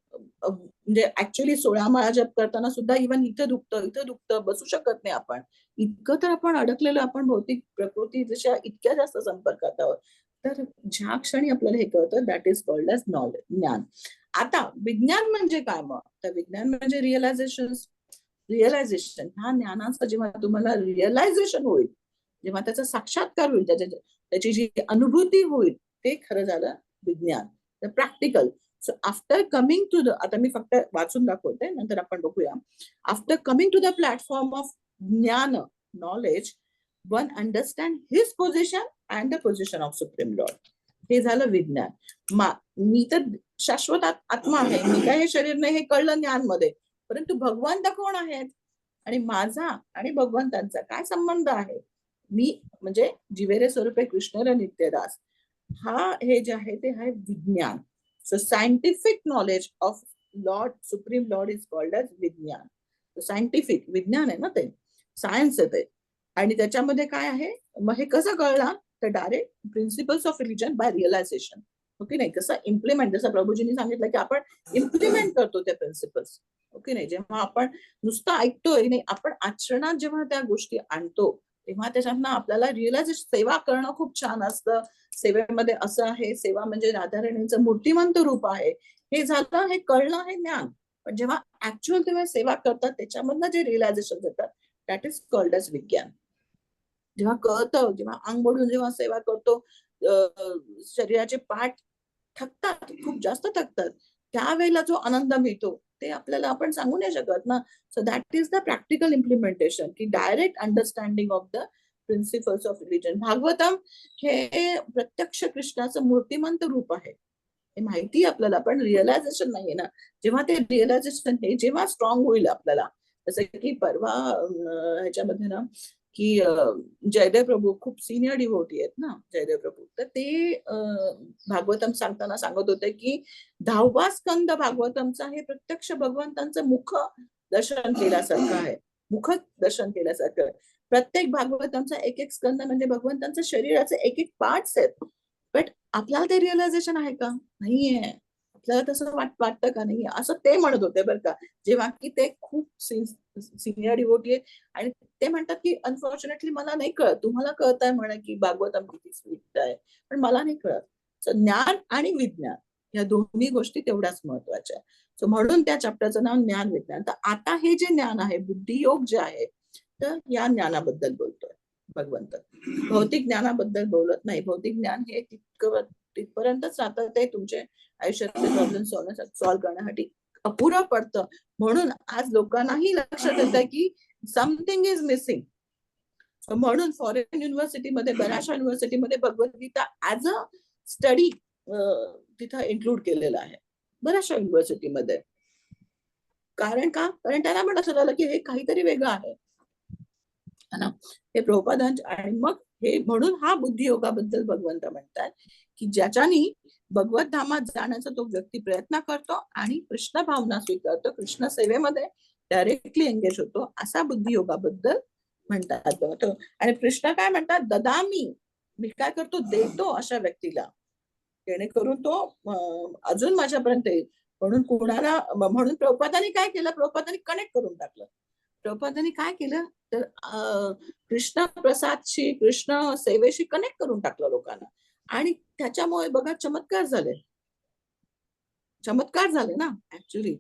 म्हणजे ऍक्च्युअली 16 माळा जप करताना सुद्धा इव्हन इथं दुखतं, बसू शकत नाही आपण, इतकं तर आपण अडकलेलो, आपण भौतिक प्रकृतीच्या इतक्या जास्त संपर्कात आहोत. तर ज्या क्षणी आपल्याला हे कळतं that is called as knowledge, ज्ञान. आता विज्ञान म्हणजे काय मग? तर विज्ञान म्हणजे रिअलायझेशन. ह्या ज्ञानाचं जेव्हा तुम्हाला रिअलायझेशन होईल, जेव्हा त्याचा साक्षात्कार होईल, त्याची जी अनुभूती होईल, ते खरं झालं विज्ञान, the practical. So after coming to the, आता मी फक्त वाचून दाखवते, नंतर आपण बघूया. After coming to the platform of jnana, knowledge, one understand his position and the position of supreme lord. हे झालं विज्ञान. मी तर शाश्वत आत्मा आहे, मी काय हे शरीर नाही, हे कळलं ज्ञानमध्ये. परंतु भगवंत कोण आहेत आणि माझा आणि भगवंतांचा काय संबंध आहे, मी म्हणजे जिवेरे स्वरूपे कृष्णर नित्यदास, हा हे जे आहे ते आहे विज्ञान. So scientific knowledge of lord, supreme lord is called as विज्ञान. सायंटिफिक विज्ञान आहे ना, ते सायन्स आहे ते. आणि त्याच्यामध्ये काय आहे मग, हे कसं कळणार, तर direct principles of religion by realization, okay नाही. कसं इम्प्लिमेंट, जसं प्रभूजींनी सांगितलं की आपण इम्प्लिमेंट करतो त्या प्रिन्सिपल्स, ओके नाही. जेव्हा आपण नुसतं ऐकतोय नाही, आपण आचरणात जेव्हा त्या गोष्टी आणतो तेव्हा त्याच्यातनं आपल्याला रिअलाइज सेवा करणं खूप छान असतं. सेवेमध्ये असं आहे, सेवा म्हणजे राधाराणींचं मूर्तिमंत रूप आहे, हे झालं, हे कळणं, हे ज्ञान. पण जेव्हा ऍक्च्युअल तुम्ही सेवा करतात त्याच्यामधनं जे रिअलायझेशन येतात दॅट इज कॉल्ड एज विज्ञान. जेव्हा कळतं, जेव्हा अंग मोडून जेव्हा सेवा करतो, शरीराचे पाठ थकतात, खूप जास्त थकतात, त्यावेळेला जो आनंद मिळतो ते आपल्याला आपण सांगू नाही शकत ना. So that is the practical implementation, की direct understanding of the principles of religion. Bhagavatam हे प्रत्यक्ष कृष्णाचं मूर्तिमंत रूप आहे, हे माहिती आपल्याला, पण रिअलायझेशन नाहीये ना. जेव्हा ते रिअलायझेशन हे जेव्हा स्ट्रॉंग होईल आपल्याला, जसं की परवा ह्याच्यामध्ये ना, की जयदेव प्रभू खूप सिनियर डिव्होटी आहेत ना, जयदेव प्रभू, तर ते भागवतम सांगताना सांगत होते की 10वा स्कंद भागवतमचा हे प्रत्यक्ष भगवंतांचं मुख दर्शन केल्यासारखं आहे, मुख दर्शन केल्यासारखं आहे. प्रत्येक भागवतमचा एक एक स्कंद म्हणजे भगवंतांच्या शरीराचे एक एक पार्ट्स आहेत. बट आपल्याला ते रिअलायझेशन आहे का? नाहीये. आपल्याला तसं वाटतं का? नाही, असं ते म्हणत होते बरं का, जेव्हा की ते खूप सिनियर डिव्होटी आहेत. आणि ते म्हणतात की अनफॉर्च्युनेटली मला नाही कळत, तुम्हाला कळतंय म्हणे की भागवतम किती स्वीट आहे, पण मला नाही कळत. सो ज्ञान आणि विज्ञान या दोन्ही गोष्टी तेवढ्याच महत्वाच्या. सो म्हणून त्या चॅप्टरचं नाव ज्ञान विज्ञान. तर आता हे जे ज्ञान आहे, बुद्धियोग जे आहे, तर या ज्ञानाबद्दल बोलतोय भगवंत. भौतिक ज्ञानाबद्दल बोलत नाही. भौतिक ज्ञान हे तिथपर्यंतच राहतं, ते तुमचे आयुष्यातले प्रॉब्लेम सॉल्व्ह करण्यासाठी अपुरं पडतं. म्हणून आज लोकांनाही लक्षात येतं की समथिंग इज मिसिंग. म्हणून फॉरेन युनिव्हर्सिटीमध्ये, बऱ्याचशा युनिव्हर्सिटीमध्ये भगवद्गीता ऍज अ स्टडी तिथं इन्क्लूड केलेलं आहे, बऱ्याचशा युनिव्हर्सिटीमध्ये. कारण का? कारण त्यांना पण असं झालं की हे काहीतरी वेगळं आहे ना, हे प्रभुपादांचे. आणि मग हे म्हणून हा बुद्धियोगाबद्दल भगवंत म्हणतात की ज्याच्यानी भगवत धामात जाण्याचा तो व्यक्ती प्रयत्न करतो आणि कृष्ण भावना स्वीकारतो, कृष्ण सेवेमध्ये डायरेक्टली एंगेज होतो, असा बुद्धियोगाबद्दल म्हणतात. आणि कृष्ण काय म्हणतात? ददामी, मी काय करतो? देतो अशा व्यक्तीला, जेणेकरून तो अजून माझ्यापर्यंत येईल. म्हणून प्रभुपादांनी काय केलं? प्रभुपादांनी कनेक्ट करून टाकलं. प्रभुपादांनी काय केलं तर कृष्ण प्रसादशी, कृष्ण सेवेशी कनेक्ट करून टाकलं लोकांना. आणि त्याच्यामुळे बघा चमत्कार झाले ना ऍक्च्युली.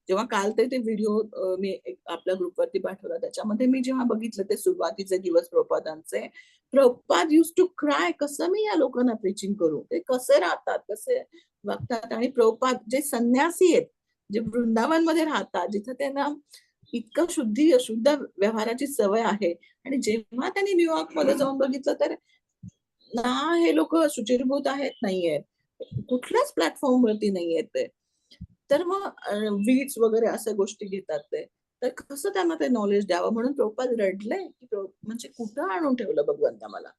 जेव्हा काल ते व्हिडिओ मी आपल्या ग्रुपवरती पाठवला, त्याच्यामध्ये मी जेव्हा बघितलं ते सुरुवातीचे दिवस प्रभुपादांचे, प्रभुपाद यूज टू क्राय, कसं मी या लोकांना प्रीचिंग करू, ते कसे राहतात, कसे वागतात. आणि प्रभुपाद जे संन्यासी आहेत, जे वृंदावन मध्ये राहतात, जिथे त्यांना इतकं शुद्ध व्यवहाराची सवय आहे, आणि जेव्हा त्यांनी न्यूयॉर्क मध्ये जाऊन बघितलं तर ना हे लोक शुचिरभूत आहेत, नाहीयेत, कुठल्याच प्लॅटफॉर्म वरती नाहीयेत ते. तर मग वीड्स वगैरे अशा गोष्टी घेतात ते. तर कसं त्यांना ते नॉलेज द्यावं, म्हणून प्रभुपाद रडले की म्हणजे कुठं आणून ठेवलं भगवंता मला,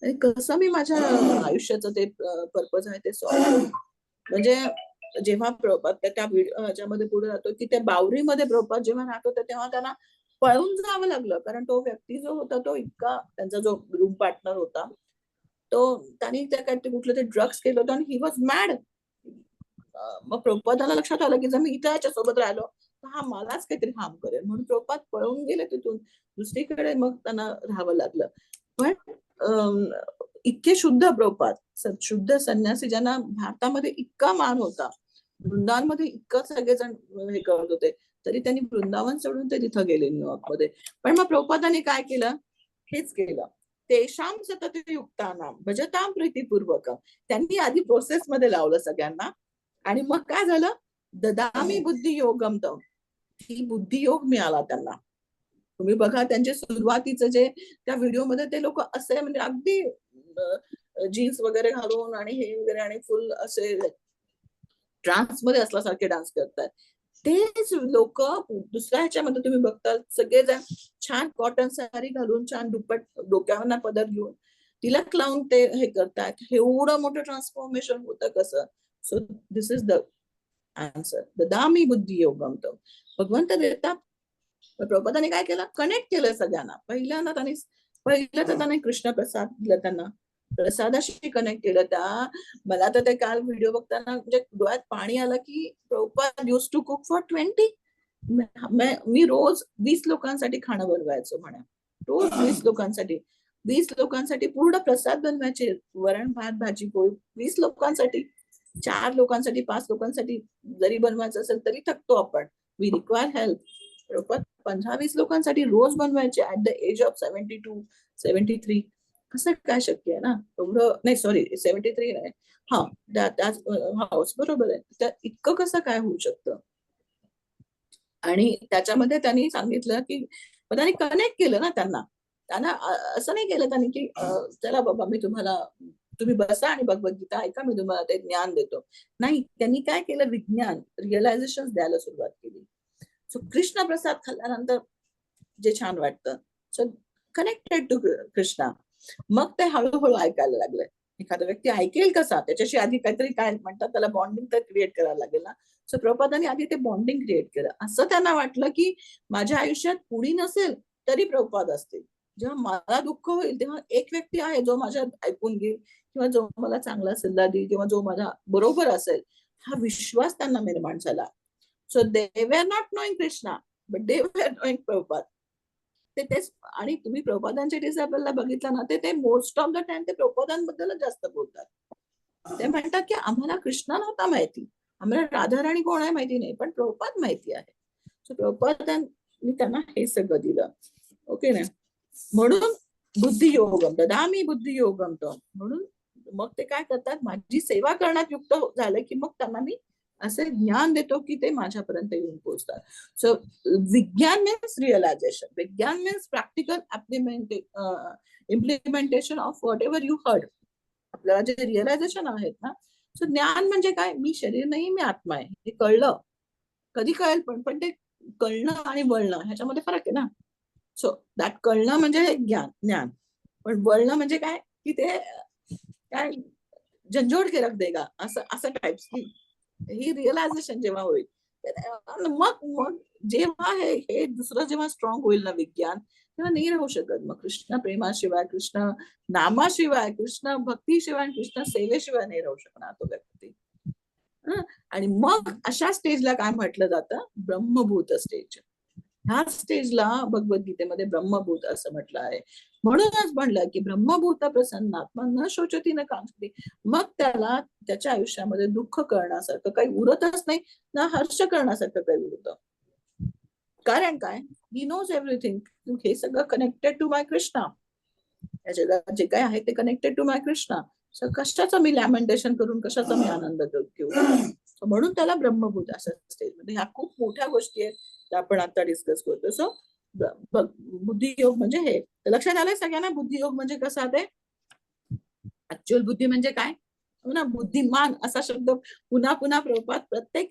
आणि कसं मी माझ्या आयुष्याचं ते पर्पज आहे ते सॉल्व्ह करू. म्हणजे जेव्हा प्रभुपाद त्या ह्याच्यामध्ये पुढे राहतो की त्या बावरीमध्ये प्रभुपाद जेव्हा राहतो तेव्हा त्यांना पळून जावं लागलं, कारण तो व्यक्ती जो होता तो इतका, त्यांचा जो रूम पार्टनर होता तो, त्यांनी त्या काहीतरी कुठलं ते ड्रग्स केलं होतं आणि ही वॉज मॅड. मग प्रभुपादाला लक्षात आलं की जर मी इथं याच्यासोबत राहिलो तर हा मलाच काहीतरी हार्म करेल, म्हणून प्रभुपाद पळून गेले तिथून दुसरीकडे, मग त्यांना राहावं लागलं. पण इतके शुद्ध प्रभुपाद, शुद्ध संन्यासी, ज्यांना भारतामध्ये इतका मान होता, वृंदावनमध्ये इतकं सगळेजण हे करत होते, तरी त्यांनी वृंदावन सोडून ते तिथं गेले न्यूयॉर्क मध्ये. पण मग प्रभुपादांनी काय केलं? हेच केलं, तेषाम सतत युक्तानाम भजताम प्रीतीपूर्वक. त्यांनी आधी प्रोसेस मध्ये लावलं सगळ्यांना, आणि मग काय झालं? ददामी बुद्धियोगम, ही बुद्धियोग मिळाला त्यांना. तुम्ही बघा त्यांचे सुरुवातीचं जे त्या व्हिडिओमध्ये ते लोक असे, म्हणजे अगदी जीन्स वगैरे घालून आणि हे वगैरे, आणि फुल असे ट्रान्स मध्ये असल्यासारखे डान्स करतात. तेच लोक दुसऱ्या ह्याच्यामध्ये तुम्ही बघताल, सगळेजण छान कॉटन साडी घालून, छान दुप्पट डोक्यावर पदर घेऊन, तिलक लावून ते हे करतात. एवढं मोठं ट्रान्सफॉर्मेशन होतं कसं? So this is the answer, ददामी बुद्धियोगम. तो भगवंत देतात. प्रभुपादांनी काय केलं? कनेक्ट केलं सगळ्यांना. पहिलं तर त्यांनी कृष्ण प्रसाद दिला, त्यांना प्रसादाशी कनेक्ट केलं. मला तर ते काल व्हिडिओ बघताना म्हणजे डोळ्यात पाणी आलं की Prabhupada use to cook for 20. मी रोज 20 लोकांसाठी खाणं बनवायचो म्हणे. रोज 20 लोकांसाठी. 20 लोकांसाठी पूर्ण प्रसाद बनवायचे, वरण भात भाजी पोळी 20 लोकांसाठी, 4 लोकांसाठी 5 लोकांसाठी जरी बनवायचं असेल तरी थकतो आपण. We require help. 15-20 लोकांसाठी रोज बनवायचे ऍट द एज ऑफ 72, 73. कसं काय शक्य आहे ना एवढं? नाही सॉरी 73 नाही, हा बरोबर आहे. तर इतकं कसं काय होऊ शकतं? आणि त्याच्यामध्ये त्यांनी सांगितलं की त्यांनी कनेक्ट केलं ना त्यांना असं नाही केलं त्यांनी की चला बाबा मी तुम्ही बसा आणि भगवद्गीता ऐका, मी तुम्हाला ते ज्ञान देतो. नाही, त्यांनी काय केलं, विज्ञान रिअलायझेशन द्यायला सुरुवात केली. सो कृष्ण प्रसाद खाल्ल्यानंतर जे छान वाटतं, सो कनेक्टेड टू कृष्णा. मग ते हळूहळू ऐकायला लागले. एखादा व्यक्ती ऐकेल कसा, त्याच्याशी आधी काहीतरी काय म्हणतात त्याला बॉन्डिंग तर क्रिएट करायला लागेल ना. सो प्रभुपादांनी आधी ते बॉन्डिंग क्रिएट केलं. असं त्यांना वाटलं की माझ्या आयुष्यात कुणी नसेल तरी प्रभुपाद असतील. जेव्हा मला दुःख होईल तेव्हा एक व्यक्ती आहे जो माझ्यात ऐकून घेईल किंवा जो मला चांगला सल्ला देईल किंवा जो माझ्या बरोबर असेल, हा विश्वास त्यांना निर्माण झाला. So they were not knowing Krishna but they वर नोईंग प्रभुपाद. तेच. आणि तुम्ही प्रभुपादांच्या डिसायपलला बघितलं ना, ते मोस्ट ऑफ द टाइम ते प्रभुपादांबद्दलच जास्त बोलतात. ते म्हणतात की आम्हाला कृष्णा नव्हता माहिती, आम्हाला राधाराणी कोण आहे माहिती नाही, पण प्रभुपाद माहिती आहे. सो प्रभुपादांनी त्यांना हे सगळं दिलं. ओके ना. म्हणून बुद्धियोगम ददामी बुद्धियोगम तो. म्हणून मग ते काय करतात, माझी सेवा करण्यात युक्त झालं की मग त्यांना मी असे ज्ञान देतो की ते माझ्यापर्यंत येऊन पोहोचतात. सो विज्ञान मीन्स रिअलायझेशन. विज्ञान means practical implementation of what ever you heard. आपल्याला जे रिअलायझेशन आहेत ना. सो ज्ञान म्हणजे काय, मी शरीर नाही, मी आत्मा आहे, हे कळलं. कधी कळेल पण ते कळणं आणि वळणं ह्याच्यामध्ये फरक आहे ना. सो दॅट कळणं म्हणजे ज्ञान, पण वळणं म्हणजे काय की ते काय झंझोड के रख देगा असं टाइप्स की ही रिअलायझेशन जेव्हा होईल मग जेव्हा हे दुसरं जेव्हा स्ट्रॉंग होईल ना विज्ञान, तेव्हा नाही राहू शकत मग कृष्ण प्रेमाशिवाय, कृष्ण नामाशिवाय, कृष्ण भक्तीशिवाय, कृष्ण सेवेशिवाय नाही राहू शकणार तो व्यक्ती. आणि मग अशा स्टेजला काय म्हटलं जातं, ब्रह्मभूत स्टेज. ह्या स्टेजला भगवद्गीतेमध्ये ब्रह्मभूत असं म्हटलं आहे. म्हणूनच म्हणलं की ब्रह्मभूत प्रसन्नात्मा न शोचती न कांक्षती. मग त्याला त्याच्या आयुष्यामध्ये दुःख करण्यासारखं काही उरतच नाही, ना हर्ष करण्यासारखं काही उरतं. कारण काय, ही नोज एव्हरीथिंग. हे सगळं कनेक्टेड टू माय कृष्णा. या जगात जे काय आहे ते कनेक्टेड टू माय कृष्णा. कशाचं मी लॅमेंटेशन करून कशाचा मी आनंद घेऊ. म्हणून त्याला ब्रह्मभूत असं स्टेज मध्ये. ह्या खूप मोठ्या गोष्टी आहेत त्या आपण आता डिस्कस करतो. सो बुद्धियोग म्हणजे हे लक्षात आलंय सगळ्यांना. बुद्धियोग म्हणजे कसा, ते ऍक्च्युअल बुद्धी म्हणजे काय ना, बुद्धिमान असा शब्द पुन्हा पुन्हा प्रभुपाद प्रत्येक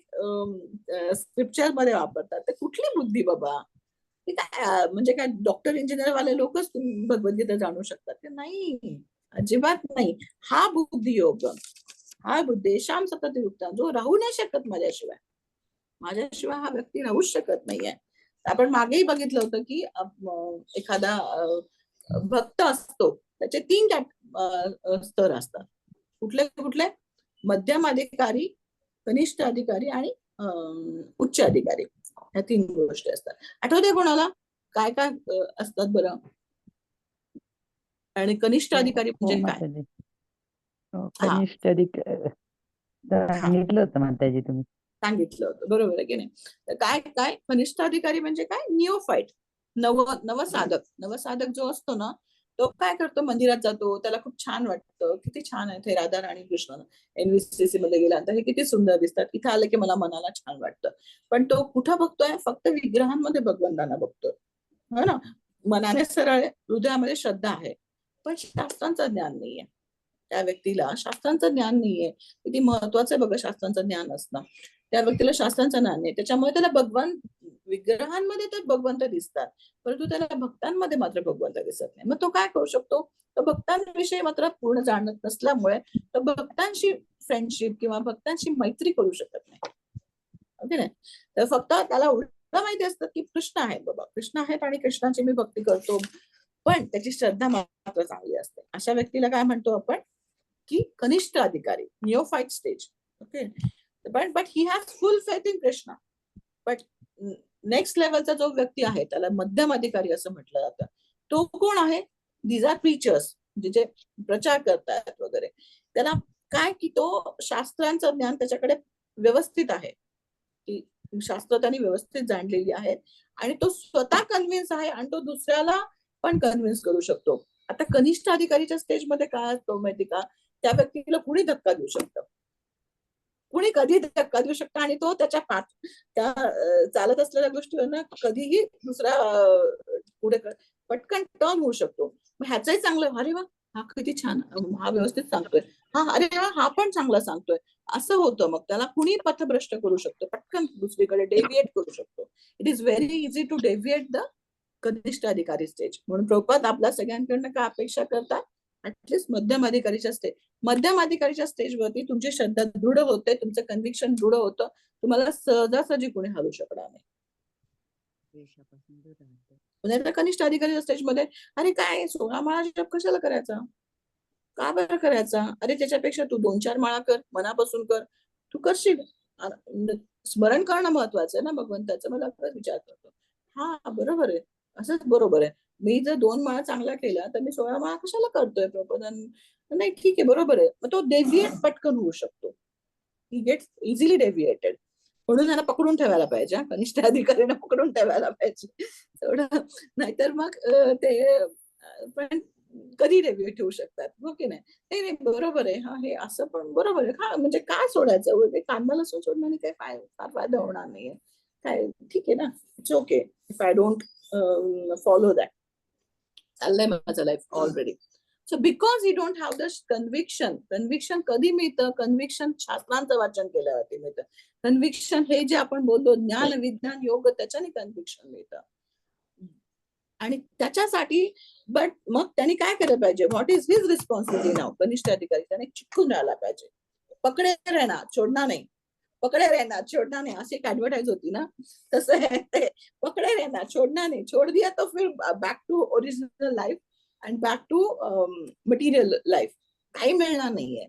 स्क्रिप्चर मध्ये वापरतात. तर कुठली बुद्धी बाबा, ते काय म्हणजे काय डॉक्टर इंजिनियर वाले लोकच भगवद्गीता जाणू शकतात ते नाही, अजिबात नाही. हा बुद्धियोग, हा बुद्धेशाम सतत युक्ता, जो राहू नाही शकत माझ्याशिवाय हा व्यक्ती राहूच शकत नाहीये. आपण मागेही बघितलं होतं की एखादा भक्त असतो, त्याचे 3 स्तर असतात. कुठले, मध्यम अधिकारी, कनिष्ठ अधिकारी आणि उच्च अधिकारी. ह्या 3 गोष्टी असतात. आठवते कोणाला काय काय असतात बरं? आणि कनिष्ठ अधिकारी म्हणजे काय? कनिष्ठ अधिकारी सांगितलं होतं माताजी तुम्ही. सांगितलं होतं, बरोबर आहे की नाही. तर काय कनिष्ठ अधिकारी म्हणजे काय, निओफाईट, नवसाधक जो असतो ना, तो काय करतो, मंदिरात जातो, त्याला खूप छान वाटतं, किती छान आहे ते राधा राणी कृष्ण. NVCC मध्ये गेल्यानंतर हे किती सुंदर दिसतात, इथं आलं की मला मनाला छान वाटतं. पण तो कुठं बघतोय, फक्त विग्रहांमध्ये भगवंतांना बघतोय, हो ना. मनाने सरळ, हृदयामध्ये श्रद्धा आहे, पण शास्त्रांचं ज्ञान नाहीये त्या व्यक्तीला. शास्त्रांचं ज्ञान नाहीये. किती महत्वाचं आहे बघा शास्त्रांचं ज्ञान असणं. त्या व्यक्तीला शास्त्रांचं ज्ञान नाही, त्याच्यामुळे त्याला भगवान विग्रहांमध्ये तर भगवंत दिसतात, परंतु त्याला भक्तांमध्ये मात्र भगवंत दिसत नाही. मग तो काय करू शकतो, तो भक्तांविषयी मात्र पूर्ण जाणत नसल्यामुळे तो भक्तांशी फ्रेंडशिप किंवा भक्तांशी मैत्री करू शकत नाही. ओके नाही. तर फक्त त्याला उलट माहिती असतं की कृष्ण आहेत बाबा, कृष्ण आहेत आणि कृष्णाची मी भक्ती करतो, पण त्याची श्रद्धा मात्र चांगली असते. अशा व्यक्तीला काय म्हणतो आपण की कनिष्ठ अधिकारी, neophyte stage. Okay. But he has full faith in Krishna. But next लेवलचा जो व्यक्ती आहे त्याला मध्यम अधिकारी असं म्हटलं जातं. तो कोण आहे? दीज आर प्रीचर्स, म्हणजे जे प्रचार करतात वगैरे. त्याला काय की तो शास्त्रांचं ज्ञान त्याच्याकडे व्यवस्थित आहे, की शास्त्र त्यांनी व्यवस्थित जाणलेली आहेत आणि तो स्वतः कन्व्हिन्स आहे आणि तो दुसऱ्याला पण कन्व्हिन्स करू शकतो. आता कनिष्ठ अधिकारीच्या स्टेजमध्ये काय असतो माहिती का? त्या व्यक्तीला कुणी धक्का देऊ शकतं, कुणी कधी धक्का देऊ शकतं आणि तो त्याच्या त्या चालत असलेल्या गोष्टीवर कधीही दुसरा पुढे पटकन टर्न होऊ शकतो. मग ह्याचंही चांगलं, अरे वा हा किती छान, हा व्यवस्थित सांगतोय, हा अरे वा हा पण चांगला सांगतोय, असं होतं. मग त्याला कुणी पथभ्रष्ट करू शकतो, पटकन दुसरीकडे डेव्हिएट करू शकतो. It is very easy to deviate the kanishtha adhikari stage. म्हणून प्रभुपाद आपल्या सगळ्यांकडनं काय अपेक्षा करतात? ऍटलिस्ट मध्यम अधिकारीच्या स्टेज, मध्यम अधिकारीच्या स्टेजवरती तुमची श्रद्धा दृढ होते, तुमचं कन्व्हिक्शन दृढ होतं, तुम्हाला सहजासहजी कोणी हलवू शकणार नाही. म्हणजे कनिष्ठ अधिकारीच्या स्टेजमध्ये अरे काय 16 माळा जप कशाला करायचा, का बरं करायचा? अरे त्याच्यापेक्षा तू 2-4 माळा कर, मनापासून कर, तू करशील. स्मरण करणं महत्वाचं आहे ना भगवंताचं. मला विचार करतो, हा बरोबर आहे, असंच बरोबर आहे. मी जर 2 माळा चांगला केला तर मी 16 माळा कशाला करतोय प्रबोधन? नाही ठीक आहे, बरोबर आहे. मग तो डेव्हिएट पटकन होऊ शकतो, ही गेट्स इझिली डेव्हिएटेड. म्हणून त्यांना पकडून ठेवायला पाहिजे, कनिष्ठ अधिकाऱ्यांना पकडून ठेवायला पाहिजे तेवढं, नाहीतर मग ते पण कधी डेव्हिएट होऊ शकतात, हो की नाही? नाही बरोबर आहे, हा हे असं पण बरोबर आहे. हा म्हणजे काय सोडायचं, कांदा लसूण सोडण्याने काय फार फायदा होणार नाहीये काय, ठीक आहे ना, it's okay if I don't follow that. चाललंय माझं life already. So because you don't have the conviction कधी मिळतं? कन्व्हिक्शन शास्त्रांचं वाचन केल्यावरती मिळतं. कन्व्हिक्शन हे जे आपण बोलतो ज्ञान विज्ञान योग, त्याच्याने कन्व्हिक्शन मिळतं. आणि त्याच्यासाठी बट मग त्यांनी काय केलं पाहिजे? व्हॉट इज हिज रिस्पॉन्सिबिलिटी नाव? कनिष्ठ अधिकारी त्याने चिटकून राहायला पाहिजे. पकडे रहना छोडना नाही, पकडे रहना छोडना नहीं, अशी एक ऍडव्हर्टाईज होती ना, तसं आहे ते. पकडे रहना छोडना नहीं, छोड़ दिया तो फिर back to original life and back to material life काही मिळणार नाहीये.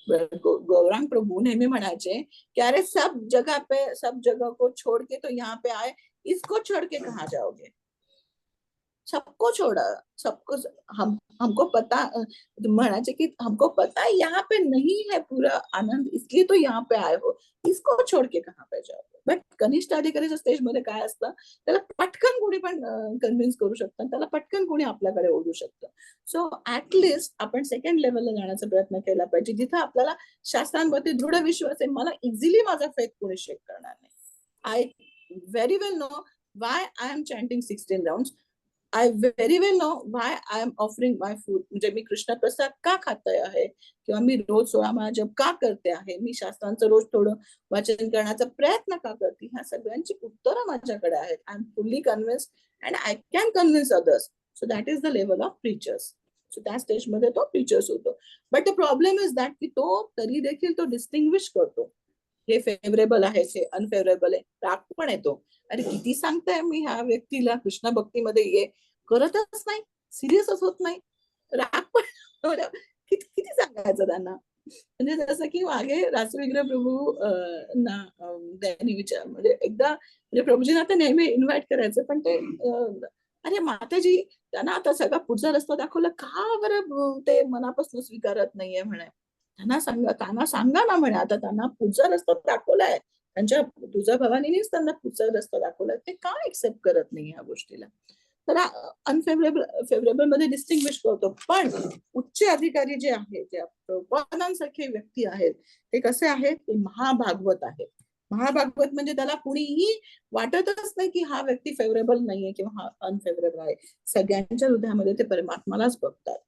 गौरांग प्रभू नेहमी म्हणायचे की अरे सब जगह को छोड़ के तो यहाँ पे आए, इसको छोड़ के कहाँ जाओगे? सबको छोड़ा, सबको हमको पता, म्हणायचे की हमको पता है यहाँ पे नहीं है पूरा आनंद, इसलिए तो यहाँ पे आए हो, इसको छोड़ के कहाँ पे जाओगे? बट कनिष्ठ अधिकारीच्या स्टेज मध्ये काय असतं? त्याला पटकन कोणी पण कन्व्हिन्स करू शकतं, त्याला पटकन कोणी आपल्याकडे ओढू शकतं. सो ऍटलिस्ट आपण सेकंड लेवलला जाण्याचा प्रयत्न केला पाहिजे, जिथं आपल्याला शास्त्रांवरती दृढ विश्वास आहे. मला इझिली माझा फेथ कोणी शेक करणार नाही. I very well know why I am chanting 16 rounds. I very well know why I am offering my food. म्हणजे मी कृष्ण प्रसाद का खाते आहे, किंवा मी रोज 16 माळा जप का करते आहे, मी शास्त्रांचं रोज थोडं वाचन करण्याचा प्रयत्न का करते, ह्या सगळ्यांची उत्तरं माझ्याकडे आहेत. I am fully convinced and I can convince others. So that is the level of preachers. So त्या स्टेजमध्ये तो प्रीचर्स होतो. But the problem is that की तो तरी देखील तो डिस्टिंग्विश करतो, हे फेवरेबल आहे, हे अनफेवरेबल आहे. राग पण येतो, अरे किती सांगताय मी ह्या व्यक्तीला कृष्ण भक्तीमध्ये ये, करतच नाही, सिरियसच होत नाही. राग पण किती सांगायचं त्यांना. म्हणजे जसं की मागे रासविग्रह प्रभू ना त्यांनी विचार, म्हणजे एकदा म्हणजे प्रभूजींना तर नेहमी इन्व्हाइट करायचं, पण ते अरे माताजी त्यांना आता सगळा पुढचा रस्ता दाखवला, का बरं ते मनापासून स्वीकारत नाहीये म्हणे. त्यांना सांगा ना म्हणे, आता त्यांना पुढचा रस्ता दाखवलाय, त्यांच्या तुझ्या भवानीनेच त्यांना पुढचा रस्ता दाखवलाय, ते का एक्सेप्ट करत नाही ह्या गोष्टीला? तर फेवरेबल मध्ये डिस्टिंग्विश करतो. पण उच्च अधिकारी जे आहेत, जे प्रभुपादांसारखे व्यक्ती आहेत, ते कसे आहेत? ते महाभागवत आहेत. महाभागवत म्हणजे त्याला कुणीही वाटतच नाही की हा व्यक्ती फेवरेबल नाहीये किंवा हा अनफेवरेबल आहे. सगळ्यांच्या हृदयामध्ये ते परमात्मालाच बघतात.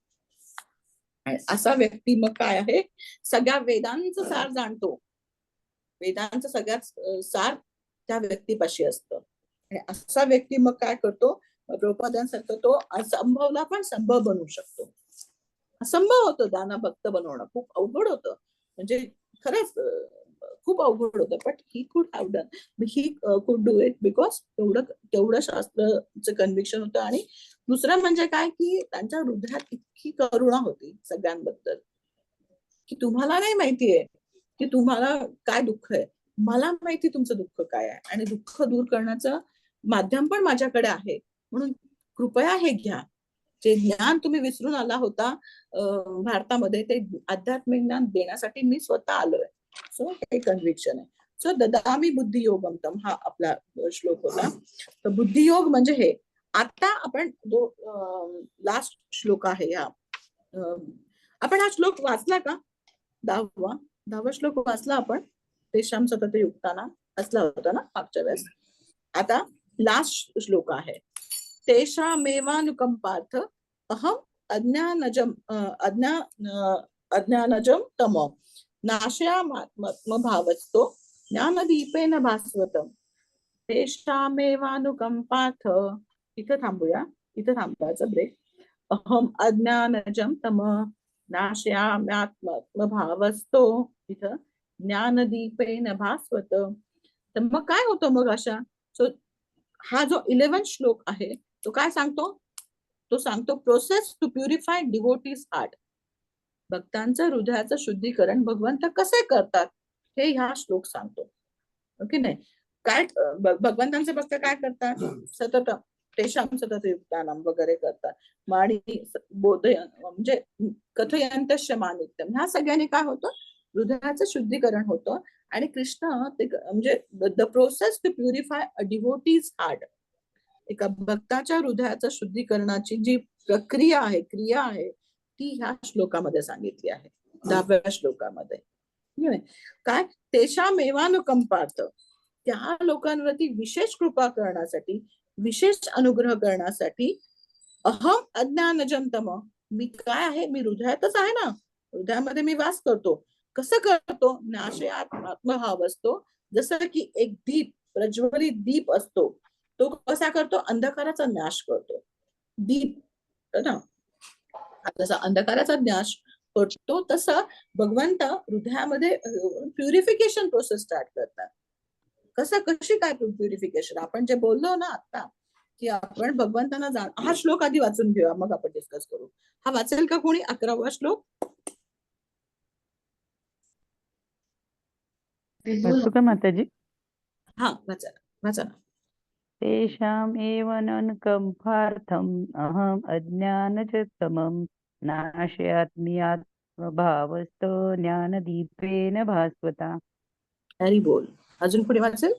असा व्यक्ती मग काय आहे? सगळ्या वेदांचं सार जाणतो, वेदांचं सगळ्यात सार त्या व्यक्तीपाशी असतं. आणि असा व्यक्ती मग काय करतो? प्रभुपादांसारखं तो असंभवला पण संभव बनवू शकतो. असंभव होतं त्यांना भक्त बनवणं, खूप अवघड होतं, म्हणजे खरंच खूप अवघड होतं. But he could have done, he could do it because तेवढं शास्त्राचं कन्व्हिक्शन होतं. आणि दुसरं म्हणजे काय की त्यांच्या हृदयात इतकी करुणा होती सगळ्यांबद्दल, की तुम्हाला नाही माहितीये की तुम्हाला काय दुःख आहे, मला माहिती तुमचं दुःख काय आहे, आणि दुःख दूर करण्याचं माध्यम पण माझ्याकडे आहे, म्हणून कृपया हे घ्या. जे ज्ञान तुम्ही विसरून आला होता भारतामध्ये, ते आध्यात्मिक ज्ञान देण्यासाठी मी स्वतः आलोय. सो हे कन्व्हिक्शन आहे. सो ददामी बुद्धियोगम तम हा आपला श्लोक होता. तर बुद्धियोग म्हणजे हे. आता आपण जो लास्ट श्लोक आहे हा, आपण हा श्लोक वाचला का? 10वा श्लोक वाचला आपण, तेषाम सतत युक्ताना असला होता ना मागच्या वेळेस. आता लास्ट श्लोक आहे, तेषामेवानुकंपार्थ अहम अज्ञानजम तम नाशयामात्मभावस्तो ज्ञानदीपेन भास्वतम. तेषामेवानुकंपार्थ, इथं थांबूया, इथं थांबायचं ब्रेक. अहम अज्ञानजम तम नाशयाम्यात्मभावस्तो इथं ज्ञानदीपेन भास्वत. तर मग काय होतं मग अशा? सो हा जो 11 श्लोक आहे तो काय सांगतो? तो सांगतो process to purify devotee's heart. भक्तांचं हृदयाचं शुद्धीकरण भगवंत कसे करतात हे ह्या श्लोक सांगतो. ओके नाही? काय भगवंतांचे भक्त काय करतात? सतत तेषाम सतत युक्तानाम वगैरे करतात. आणि बोध म्हणजे कथयंतश्च मानित्यम, ह्या सगळ्यांनी काय होतं? हृदयाचं शुद्धीकरण होतं. आणि कृष्ण ते म्हणजे the process to purify a devotee's heart, एका भक्ताच्या हृदयाचं शुद्धीकरणाची जी प्रक्रिया आहे, क्रिया आहे, ती ह्या श्लोकामध्ये सांगितली आहे, 10व्या श्लोकामध्ये. काय? तेषामेवानुकंपार्थ, त्या लोकांवरती विशेष कृपा करण्यासाठी, विशेष अनुग्रह करण्यासाठी, अहम अज्ञानजम तम, मी काय आहे? मी हृदयातच आहे ना, हृदयामध्ये मी वास करतो. कसं करतो? नाशयात्मभाव असतो. जसं की एक दीप, प्रज्वलित दीप असतो, तो कसा करतो? अंधकाराचा नाश करतो. दीप ना, जसा अंधकाराचा नाश करतो तसं भगवंत हृदयामध्ये प्युरिफिकेशन प्रोसेस स्टार्ट करतात. कशी काय प्युरिफिकेशन? आपण जे बोललो ना आता, की आपण भगवंतांना हा श्लोक आधी वाचून घेऊया, मग आपण डिस्कस करू. हा वाचेल का कोणी? 11वा श्लोक वाचू का माताजी? हा वाचा वाचा ना. तेषामेव ननुकंपार्थम् अहम अज्ञानजतमं नाशयात्म्यात्मभावस्तो ज्ञानदीपेन भास्वता. हरी बोल. अजून पुढे वाचेल?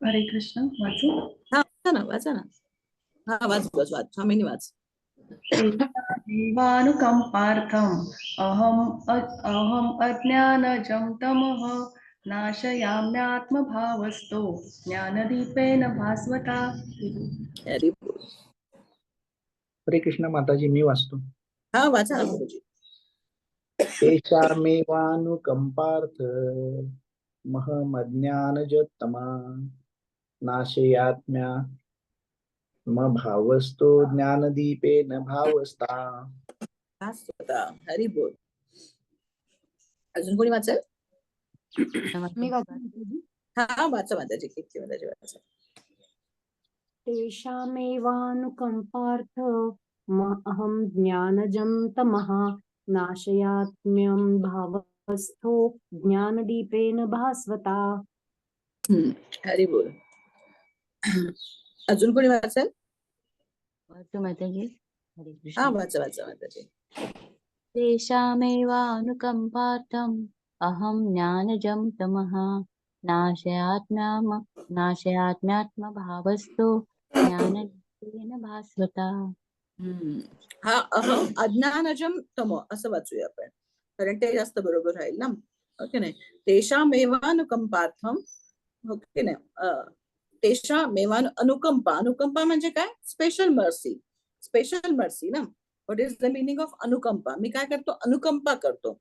हरे कृष्ण. वाचू? हा वाचा ना, वाचा ना. हा वाच वाच वाच, स्वामीनी वाच. तेषामेवानुकंपार्थम् अहम अज्ञानजं तमः नाशयाम्यात्मभावस्तो ज्ञानदीपेन भास्वता. हरी बोल. हरे कृष्ण माताजी, मी वाचतो. हा वाचा ना गुरुजी. तेषामेवानुकंपार्थ महमज्ञानजतमा नाशयात्म्यात्मभावस्तो ज्ञानदीपेन भावस्ता. हरी बोल. अजून कोणी वाचेल? मी हा वाचा माताजी, किती माताजी वाचा. तेषामेवानुकंपार्थ अहम ज्ञानजं तमः नाशयात्म्यं भावस्थो ज्ञानदीपेन भास्वता. हरी बोल. अजून कोणी वाचेल? वाचू माताजी. हरे हा कृष्ण. वाचा वाचा माताजी. तेषामेवानुकंपार्थम् अहं ज्ञानजं तमः नाशयात्म्यात्मभावस्तो ज्ञानदीपेन भास्वता. हा अहम अज्ञानजम तम असं वाचूया आपण, कारण ते जास्त बरोबर राहील ना. ओके नाही? तेषामेवानुकंपार्थम, ओके नाही, तेषामेवानु अनुकंपा. अनुकंपा म्हणजे काय? Special mercy. स्पेशल मर्सी ना. What is the meaning of अनुकंपा? मी काय करतो? अनुकंपा करतो.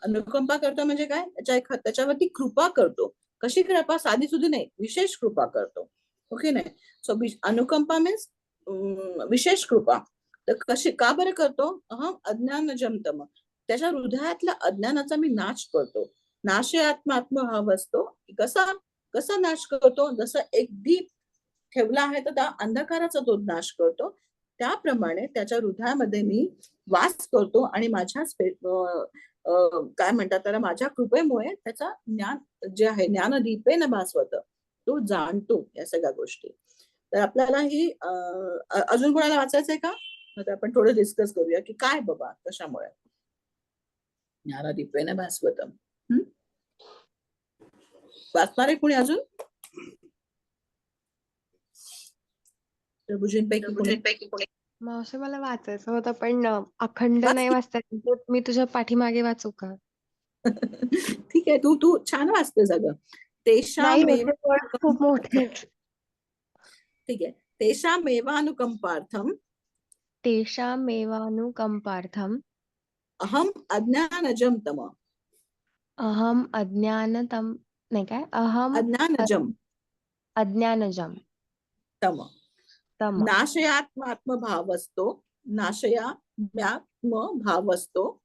अनुकंपा करतो म्हणजे काय? त्याच्यावरती कृपा करतो. कशी कृपा? साधी सुधी नाही, विशेष कृपा करतो. ओके नाही? सो अनुकंपा मीन्स विशेष कृपा. तर कशी, का बरं करतो? अहम अज्ञानजम तम, त्याच्या हृदयातल्या अज्ञानाचा मी नाश करतो. नाशयात्म्यात्मभाव असतो. कसा नाश करतो? जसं एक दीप ठेवला आहे तर त्या अंधकाराचा तो नाश करतो, त्याप्रमाणे त्याच्या हृदयामध्ये मी वास करतो आणि माझ्या काय म्हणतात त्याला, माझ्या कृपेमुळे त्याचा ज्ञान जे आहे, ज्ञानदीपेन भास्वत, तो जाणतो या सगळ्या गोष्टी. तर आपल्याला ही अजून कोणाला वाचायचंय का? तर आपण थोडं डिस्कस करूया की काय बाबा कशामुळे ज्ञानदीपेन भास्वतम. वाचणार आहे कुणी अजून? प्रभूजींपैकी कोणी? मावशी मला वाचायचं होतं पण अखंड नाही वाचता येत. तर मी तुझ्या पाठीमागे वाचू का? ठीक आहे, तू छान वाचते सगळं. नाही तेषामेव होते word खूप मोठे आहेत. ठीक आहे. तेषामेवानुकंपार्थम तेषामेवानुकंपार्थम अहम अज्ञानजम तम. अहम अज्ञानतम नाही काय अज्ञानजम अज्ञानजम तम तम नाशयात्मात्मभावस्तो नाशयात्म्यात्मभावस्तो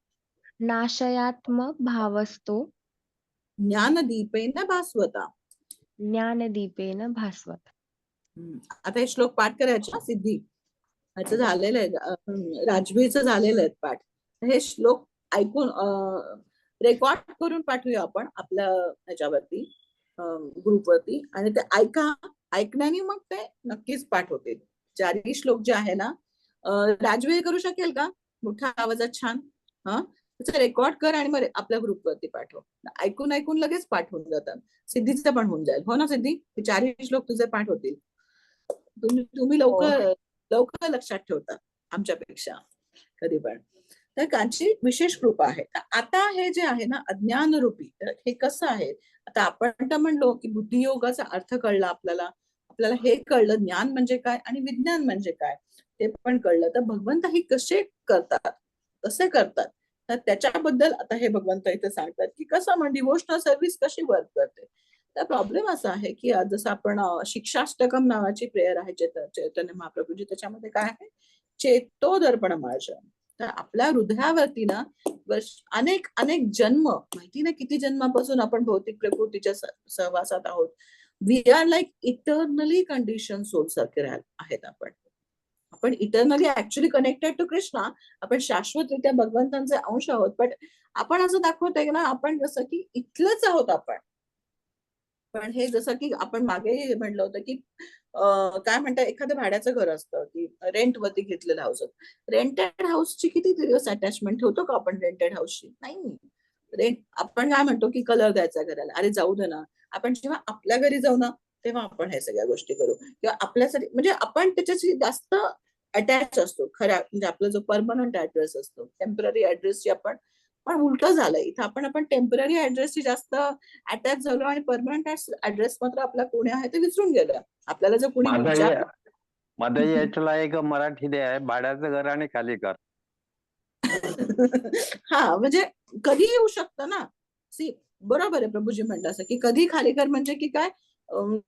नाशयात्म भावस्तो ज्ञानदीपेन भास्वता. ज्ञानदीपेन भास्वत. आता हे श्लोक पाठ करायचे हा, सिद्धी. ह्याचं झालेलं आहे, राजवीरचं झालेलं आहे पाठ. हे श्लोक ऐकून रेकॉर्ड करून पाठवूया आपण आपल्या ह्याच्यावरती ग्रुपवरती, आणि ते ऐकण्याने मग ते नक्कीच पाठ होतील. 4 श्लोक जे आहे ना, राजवीर करू शकेल का मोठ्या आवाजात छान? त्याचं रेकॉर्ड कर आणि मग आपल्या ग्रुपवरती पाठव. ऐकून लगेच पाठ होऊन जातात. सिद्धीचं पण होऊन जाईल, हो ना सिद्धी? 4 श्लोक तुझे पाठ होतील. तुम्ही लवकर लक्षात ठेवता आमच्यापेक्षा कधी पण. तर कांची विशेष कृपा आहे. आता हे जे आहे ना अज्ञान रूपी, तर हे कसं आहे? आता आपण तर म्हणलो की बुद्धियोगाचा अर्थ कळला आपल्याला हे कळलं ज्ञान म्हणजे काय आणि विज्ञान म्हणजे काय ते पण कळलं. तर भगवंत हे कसे करतात तर त्याच्याबद्दल आता हे भगवंत इथे सांगतात की कसं म्हणजे डिव्होशनल सर्व्हिस कशी वर्क करते. तर प्रॉब्लेम असा आहे की जसं आपण शिक्षाष्टकम नावाची प्रेयर आहे चैतन्य महाप्रभूजी, त्याच्यामध्ये काय आहे? चेतो दर्पण मार्जन. तर आपल्या हृदयावरती ना अनेक जन्म, माहिती ना किती जन्मापासून आपण भौतिक प्रकृतीच्या सहवासात आहोत. We are like eternally condition soul सारखे आहेत. आपण eternally actually connected to Krishna. आपण शाश्वतरित्या भगवंतांचे अंश आहोत. पण आपण असं दाखवतोय ना आपण जसं की इथलंच आहोत आपण. पण हे जसं की आपण मागे म्हणलं होतं की काय म्हणतात, एखादं भाड्याचं घर असतं की रेंट वरती घेतलेलं हाऊस. रेंटेड हाऊसची किती दिवस अटॅचमेंट ठेवतो का आपण रेंटेड हाऊसची? नाही. रेंट आपण काय म्हणतो की कलर द्यायचा घराला, अरे जाऊ दे ना. आपण जेव्हा आपल्या घरी जाऊ ना तेव्हा आपण हे सगळ्या गोष्टी करू, किंवा आपल्यासाठी म्हणजे आपण त्याच्याशी जास्त अटॅच असतो. खऱ्या म्हणजे आपला जो परमनंट ऍड्रेस असतो, टेम्पररी ऍड्रेसची आपण पण उलट झालंय इथं. आपण टेम्पररी ऍड्रेसची जास्त अटॅच झालो आणि परमनंट ऍड्रेस मात्र आपला कोणी आहे ते विसरून गेलं. आपल्याला जर कोणी माझा याच्याला एक मराठी दे आहे, भाड्याचं घर आणि खाली घर. हा म्हणजे कधी येऊ शकतं ना. सी बरोबर आहे प्रभूजी म्हणलं असं की कधी खाली घर म्हणजे की काय,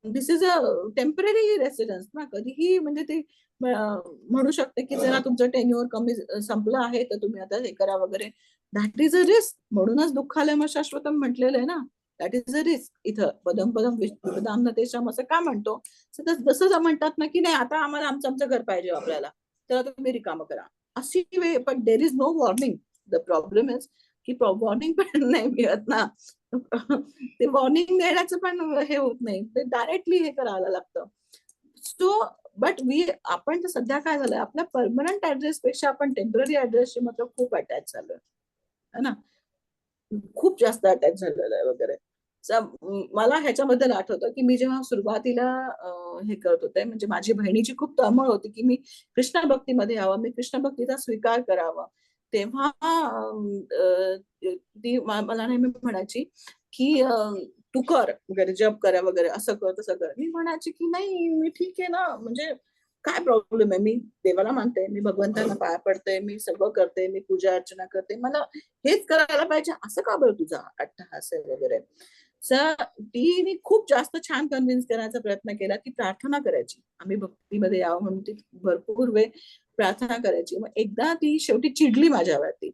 दिस इज अ टेम्पररी रेसिडेन्स ना. कधीही म्हणजे ते म्हणू शकते की जरा तुमचं टेन्युअर कमी संपलं आहे तर तुम्ही आता हे करा वगैरे. That is a risk. म्हणूनच दुःखालय शाश्वतम म्हटलेलं आहे ना. That is a risk. इथं पदम विपदाम तेषाम असं का म्हणतो? जसं म्हणतात ना की नाही आता आम्हाला आमचं घर पाहिजे आपल्याला, तर तुम्ही रिकामं करा अशी वे. पण there is no warning. The problem is की वॉर्निंग पण नाही मिळत ना. ते वॉर्निंग देण्याचं पण हे होत नाही, ते डायरेक्टली हे करायला लागतं. सो बट आपण तर सध्या काय झालंय, आपल्या परमनंट ऍड्रेस पेक्षा आपण टेम्पररी ऍड्रेसशी मात्र खूप अटॅच झालोय है ना. खूप जास्त अटॅच झालेलं आहे वगैरे. मला ह्याच्याबद्दल आठवतं की मी जेव्हा सुरुवातीला हे करत होते, म्हणजे माझी बहिणीची खूप तळमळ होती की मी कृष्ण भक्तीमध्ये यावं, मी कृष्ण भक्तीचा स्वीकार करावा. तेव्हा ती मला नेहमी म्हणायची की तू कर वगैरे, जप करा वगैरे, असं कर तसं कर. मी म्हणायची की नाही मी ठीक आहे ना, म्हणजे काय प्रॉब्लेम आहे, मी देवाला मानते, मी भगवंतांना पाया पडते, मी सगळं करते, मी पूजा अर्चना करते, मला हेच करायला पाहिजे, असं का बरं तुझा अट्टहास आहे वगैरे. तिने खूप जास्त छान कन्व्हिन्स करायचा प्रयत्न केला की प्रार्थना करायची, आम्ही भक्तीमध्ये यावं म्हणून. ती भरपूर वेळ प्रार्थना करायची. मग एकदा ती शेवटी चिडली माझ्यावरती.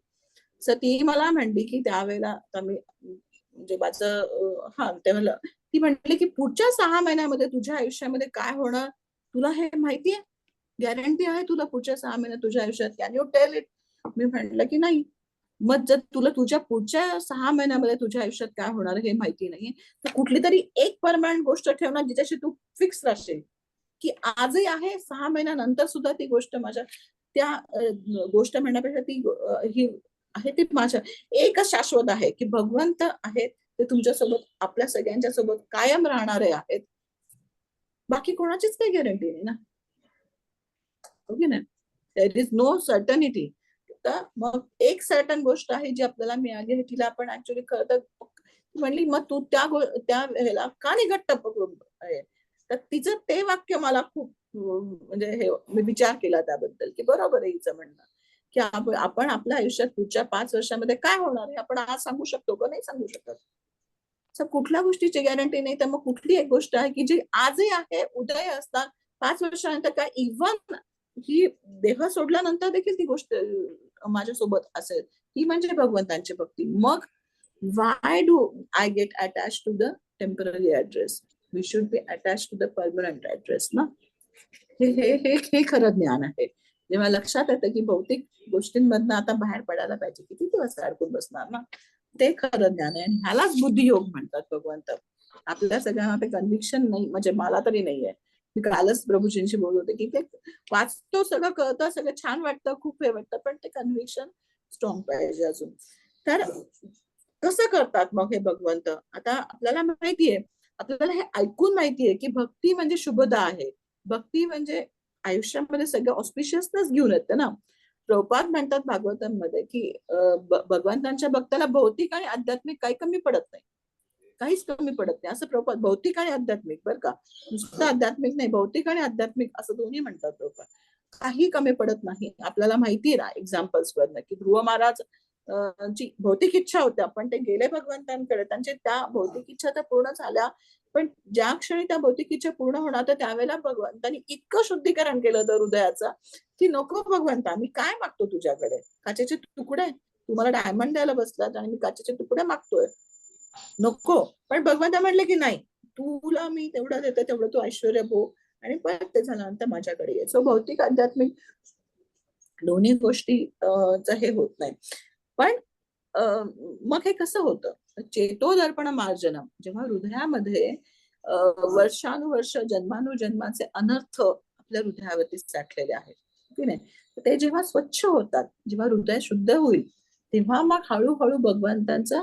ती मला म्हणली की त्यावेळेला आता मी म्हणजे माझं तेव्हा ती म्हटली की पुढच्या 6 महिन्यामध्ये तुझ्या आयुष्यामध्ये काय होणार तुला हे माहितीये? गॅरंटी आहे तुला पुढच्या 6 महिन्यात तुझ्या आयुष्यात? Can you tell it? मी म्हटलं की नाही. मग जर तुला तुझ्या पुढच्या 6 महिन्यामध्ये तुझ्या आयुष्यात काय होणार हे माहिती नाही, तर कुठली तरी एक परमनंट गोष्ट ठेवणार जिच्याशी तू फिक्स राहशील. की आजही आहे, 6 महिन्यानंतर सुद्धा ती गोष्ट माझ्या त्या गोष्ट म्हणण्यापेक्षा ती ही आहे ती माझ्या एकच शाश्वत आहे की भगवंत आहेत ते तुमच्यासोबत, आपल्या सगळ्यांच्या सोबत कायम राहणारे आहेत. बाकी कोणाचीच काही गॅरंटी नाही ना, ओके ना. There is no certainty. तर मग एक सर्टन गोष्ट आहे जी आपल्याला मिळाली आहे, तिला आपण ऍक्च्युअली खरं तर म्हणली मग तू त्या वेळेला का निघट्ट पकडून आहे. तर तिचं ते वाक्य मला खूप म्हणजे हे मी विचार केला त्याबद्दल की बरोबर आहे हिचं म्हणणं की आपण आपल्या आयुष्यात पुढच्या 5 वर्षामध्ये काय होणार आहे आपण आज सांगू शकतो का? नाही सांगू शकत. कुठल्या गोष्टीची गॅरंटी नाही. तर मग कुठली एक गोष्ट आहे की जी आजही आहे, उद्या असतात, 5 वर्षानंतर काय, इव्हन ही देह सोडल्यानंतर देखील ती गोष्ट माझ्यासोबत असेल, ही म्हणजे भगवंतांची भक्ती. मग why do I get attached to the temporary address? We should be attached to the permanent address ना. हे खरं ज्ञान आहे. जेव्हा लक्षात येतं की भौतिक गोष्टींमधनं आता बाहेर पडायला पाहिजे, किती दिवस अडकून बसणार ना, ते खरं ज्ञान आहे. ह्यालाच बुद्धियोग म्हणतात भगवंत. आपल्या सगळ्यांना ते कन्व्हिक्शन नाही, म्हणजे मला तरी नाहीये. मी कालच प्रभूजींशी बोलत होते की ते वाचतो, सगळं कळतं, सगळं छान वाटतं, खूप हे वाटतं, पण ते कन्व्हिक्शन स्ट्रॉंग पाहिजे अजून. तर कसं करतात मग हे भगवंत? आता आपल्याला माहितीये, आपल्याला हे ऐकून माहितीये की भक्ती म्हणजे शुभदा आहे. भक्ती म्हणजे आयुष्यामध्ये सगळं ऑस्पिशियसनेस घेऊन येते ना. प्रभुपाद म्हणतात भागवतांमध्ये की भगवंतांच्या भक्ताला भौतिक आणि आध्यात्मिक काही कमी पडत नाही, काहीच कमी पडत नाही असं प्रभुपाद. भौतिक आणि आध्यात्मिक बरं का, नुसतं आध्यात्मिक नाही, भौतिक आणि आध्यात्मिक असं दोन्ही म्हणतात प्रभुपाद. काही कमी पडत नाही. आपल्याला माहितीये ना एक्झाम्पल्स वरनं की ध्रुव महाराज ची भौतिक इच्छा होत्या, पण ते गेले भगवंतांकडे. त्यांच्या त्या भौतिक इच्छा तर पूर्ण झाल्या, पण ज्या क्षणी त्या भौतिक इच्छा पूर्ण होणार तर त्यावेळेला भगवंतांनी इतकं शुद्धीकरण केलं तर हृदयाचं की नको भगवंता, मी काय मागतो तुझ्याकडे? काचेचे तुकडे? तुम्हाला डायमंड द्यायला बसलात आणि मी काचेचे तुकडे मागतोय, नको. पण भगवंता म्हणले की नाही, तुला मी तेवढं देते, तेवढं तू ऐश्वर्य भोग आणि परत ते झाल्यानंतर माझ्याकडे ये. सो भौतिक आध्यात्मिक दोन्ही गोष्टी हे होत नाही. पण मग हे कसं होतं? चेतोदर्पण मार्जनम, जेव्हा हृदयामध्ये वर्षानुवर्ष जन्मानुजन्माचे अनर्थ आपल्या हृदयावरती साठलेले आहेत की नाही, ते जेव्हा स्वच्छ होतात, जेव्हा हृदय शुद्ध होईल, तेव्हा मग हळूहळू भगवंतांचा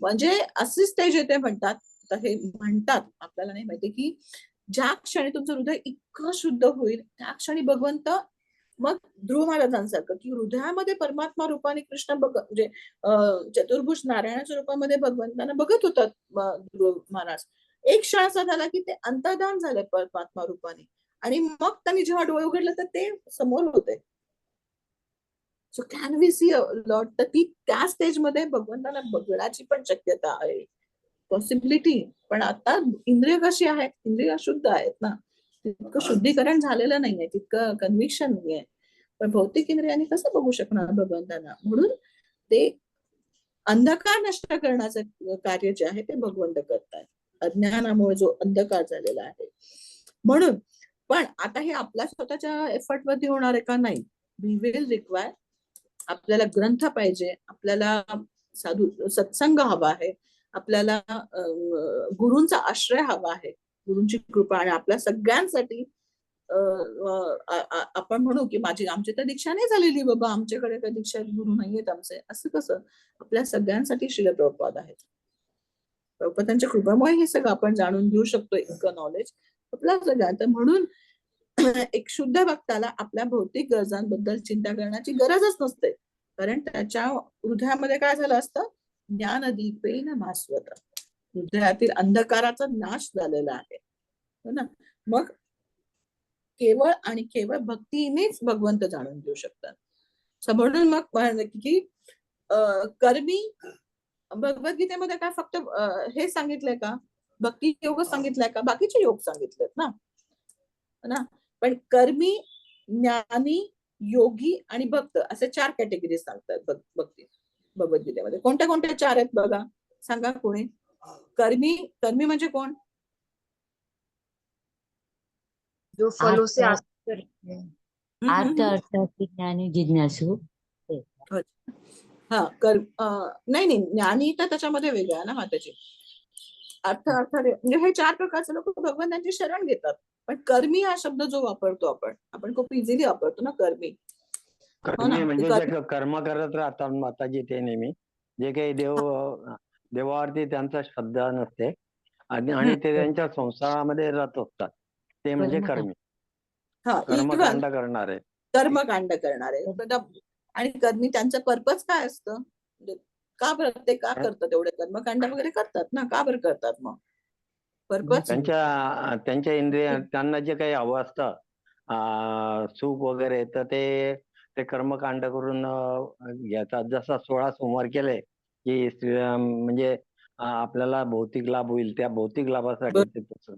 म्हणजे अशी स्टेज येते म्हणतात. तर हे म्हणतात, आपल्याला नाही माहिती, की ज्या क्षणी तुमचं हृदय इतकं शुद्ध होईल त्या क्षणी भगवंत मग ध्रुव महाराजांसारखं की हृदयामध्ये परमात्मा रूपाने कृष्ण म्हणजे चतुर्भुज नारायणाच्या रूपामध्ये भगवंतांना बघत होतात ध्रुव महाराज. एक क्षण असा झाला की ते अंतर्धान झाले परमात्मा रूपाने आणि मग त्यांनी जेव्हा डोळे उघडले तर ते समोर होते. So can we see lot. तर ती त्या स्टेजमध्ये भगवंतांना बघण्याची पण शक्यता आहे, पॉसिबिलिटी. पण आता इंद्रिय कशी आहेत? इंद्रिय अशुद्ध आहेत ना, तितकं शुद्धीकरण झालेलं नाहीये, तितकं कन्व्हिक्शन नाहीये. पण भौतिक इंद्रियांनी कसं बघू शकणार भगवंतांना? म्हणून ते अंधकार नष्ट करण्याचं कार्य जे आहे ते भगवंत करतात, अज्ञानामुळे जो अंधकार झालेला आहे. म्हणून पण आता हे आपल्या स्वतःच्या एफर्ट वरती होणार आहे का? नाही. वी विल रिक्वायर, आपल्याला ग्रंथ पाहिजे, आपल्याला साधू सत्संग हवा आहे, आपल्याला गुरूंचा आश्रय हवा आहे, गुरूंची कृपा. आणि आपल्या सगळ्यांसाठी आपण म्हणू की आमची तर दीक्षा नाही झालेली बाबा, आमच्याकडे काही दीक्षा गुरु नाहीयेत आमचे, असं कसं? आपल्या सगळ्यांसाठी श्रील प्रभुपाद आहेत. प्रभुपादांच्या कृपेमुळे हे सगळं आपण जाणून घेऊ शकतो, इतकं नॉलेज आपल्या सगळ्यांत. म्हणून एक शुद्ध भक्ताला आपल्या भौतिक गरजांबद्दल चिंता करण्याची गरजच नसते, कारण त्याच्या हृदयामध्ये काय झालं असतं? ज्ञानदीपेन भास्वत, हृदयातील अंधकाराचा नाश झालेला आहे ना. मग केवळ आणि केवळ भक्तीनेच भगवंत जाणून घेऊ शकतात. म्हणून मग की कर्मी, भगवद्गीतेमध्ये काय फक्त हे सांगितलंय का? भक्ती योग सांगितलाय का? बाकीचे योग सांगितलेत ना. पण कर्मी, ज्ञानी, योगी आणि भक्त असे 4 कॅटेगरी सांगतात भगवद्गीतेमध्ये. कोणत्या कोणत्या 4 आहेत बघा, सांगा कोणी? कर्मी म्हणजे कोण? जो फलों से आसक्त रहते हैं। अर्थ अर्थात ज्ञानी जिज्ञासू. हा नाही ज्ञानी तर त्याच्यामध्ये वेगळा ना माताजी. अर्थ म्हणजे हे 4 प्रकारचे लोक भगवंतांची शरण घेतात. पण कर्मी हा शब्द जो वापरतो आपण खूप इझिली वापरतो ना कर्मी. हो कर्मी ना, म्हणजे कर्मी. जे कर्म करत राहतात माताजी ते नेहमी, जे काही देवावरती त्यांचा श्रद्धा नसते आणि ते त्यांच्या संसारामध्ये रत असतात, ते म्हणजे कर्मी, हा, कर्मकांड करणारे. कर्मकांड करणारे. आणि कर्मी त्यांचं पर्पज काय असतं, म्हणजे का बरं ते का करतात एवढे कर्मकांड वगैरे करतात ना, का बरं करतात मग पर्पज? त्यांच्या इंद्रिय त्यांना जे काही हवं असतं सुख वगैरे, तर ते कर्मकांड करून घेतात. जसा 16 सोमवार केले की म्हणजे आपल्याला भौतिक लाभ होईल, त्या भौतिक लाभासाठी ते तसं.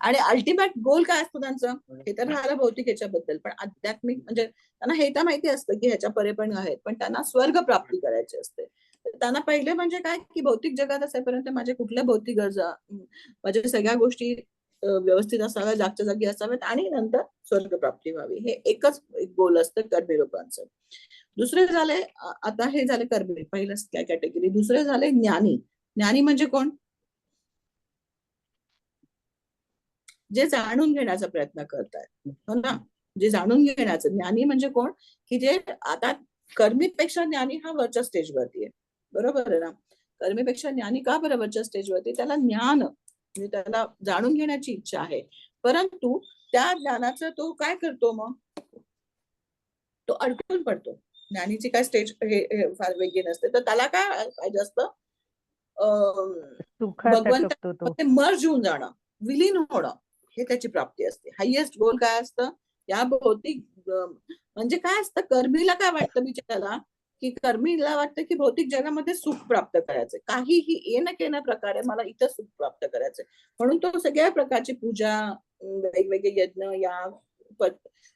आणि अल्टिमेट गोल काय असतो त्यांचं, हे तर झालं भौतिक ह्याच्याबद्दल. पण आध्यात्मिक म्हणजे त्यांना हे तर माहिती असतं की ह्याच्या परे पण आहेत, पण त्यांना स्वर्ग प्राप्ती करायची असते. त्यांना पहिले म्हणजे काय की भौतिक जगात असेपर्यंत माझ्या कुठल्या भौतिक गरजा, माझ्या सगळ्या गोष्टी व्यवस्थित असाव्या, जागच्या जागी असाव्यात, आणि नंतर स्वर्ग प्राप्ती व्हावी. हे एकच एक गोल असतं कर्मी लोकांचं. दुसरे झाले, आता हे झाले कर्मी, पहिलं काय कॅटेगरी. दुसरे झाले ज्ञानी. ज्ञानी म्हणजे कोण? जे जाणून घेण्याचा प्रयत्न करतायत, हो ना, जे जाणून घेण्याचं. ज्ञानी म्हणजे कोण? की जे आता कर्मीपेक्षा ज्ञानी हा वरच्या स्टेजवरती आहे, बरोबर आहे ना. कर्मीपेक्षा ज्ञानी का बरं वरच्या स्टेजवरती? त्याला ज्ञान म्हणजे त्याला जाणून घेण्याची इच्छा आहे, परंतु त्या ज्ञानाचं तो काय करतो, मग तो अडकून पडतो. ज्ञानीची काय स्टेज हे फार वेगळी नसते, तर त्याला काय पाहिजे असतं, सुखात अटकतो तो. भगवंतामध्ये मर्ज होऊन जाणं, विलीन होणं, हे त्याची प्राप्ती असते. हायएस्ट गोल काय असतं या भौतिक म्हणजे काय असतं, कर्मीला काय वाटतं बिचाराला, की कर्मीला वाटतं की भौतिक जगामध्ये सुख प्राप्त करायचं, काहीही येणं प्रकारे मला इथं सुख प्राप्त करायचंय, म्हणून तो सगळ्या प्रकारची पूजा, वेगवेगळे यज्ञ, याग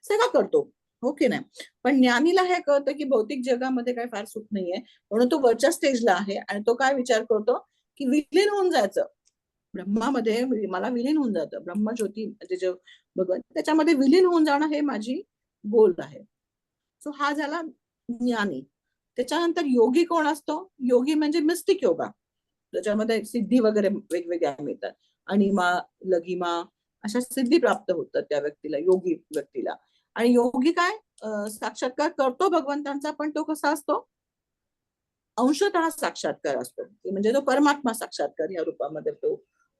सगळं करतो, हो की नाही. पण ज्ञानीला हे कळतं की भौतिक जगामध्ये काय फार सुख नाहीये, म्हणून तो वरच्या स्टेजला आहे आणि तो काय विचार करतो की विलीन होऊन जायचं ब्रह्मामध्ये. मला विलीन होऊन जातं ब्रह्मज्योती म्हणजे जे भगवान, त्याच्यामध्ये विलीन होऊन जाणं हे माझी गोल आहे. सो हा झाला ज्ञानी. त्याच्यानंतर योगी कोण असतो? योगी म्हणजे मिस्टिक योगा, त्याच्यामध्ये सिद्धी वगैरे वेगवेगळ्या मिळतात, अनिमा, लघिमा अशा सिद्धी प्राप्त होतात त्या व्यक्तीला, योगी व्यक्तीला. आणि योगी काय साक्षात्कार करतो भगवंतांचा, पण तो कसा असतो? अंशतः साक्षात्कार असतो, म्हणजे तो परमात्मा साक्षात्कार या रूपामध्ये तो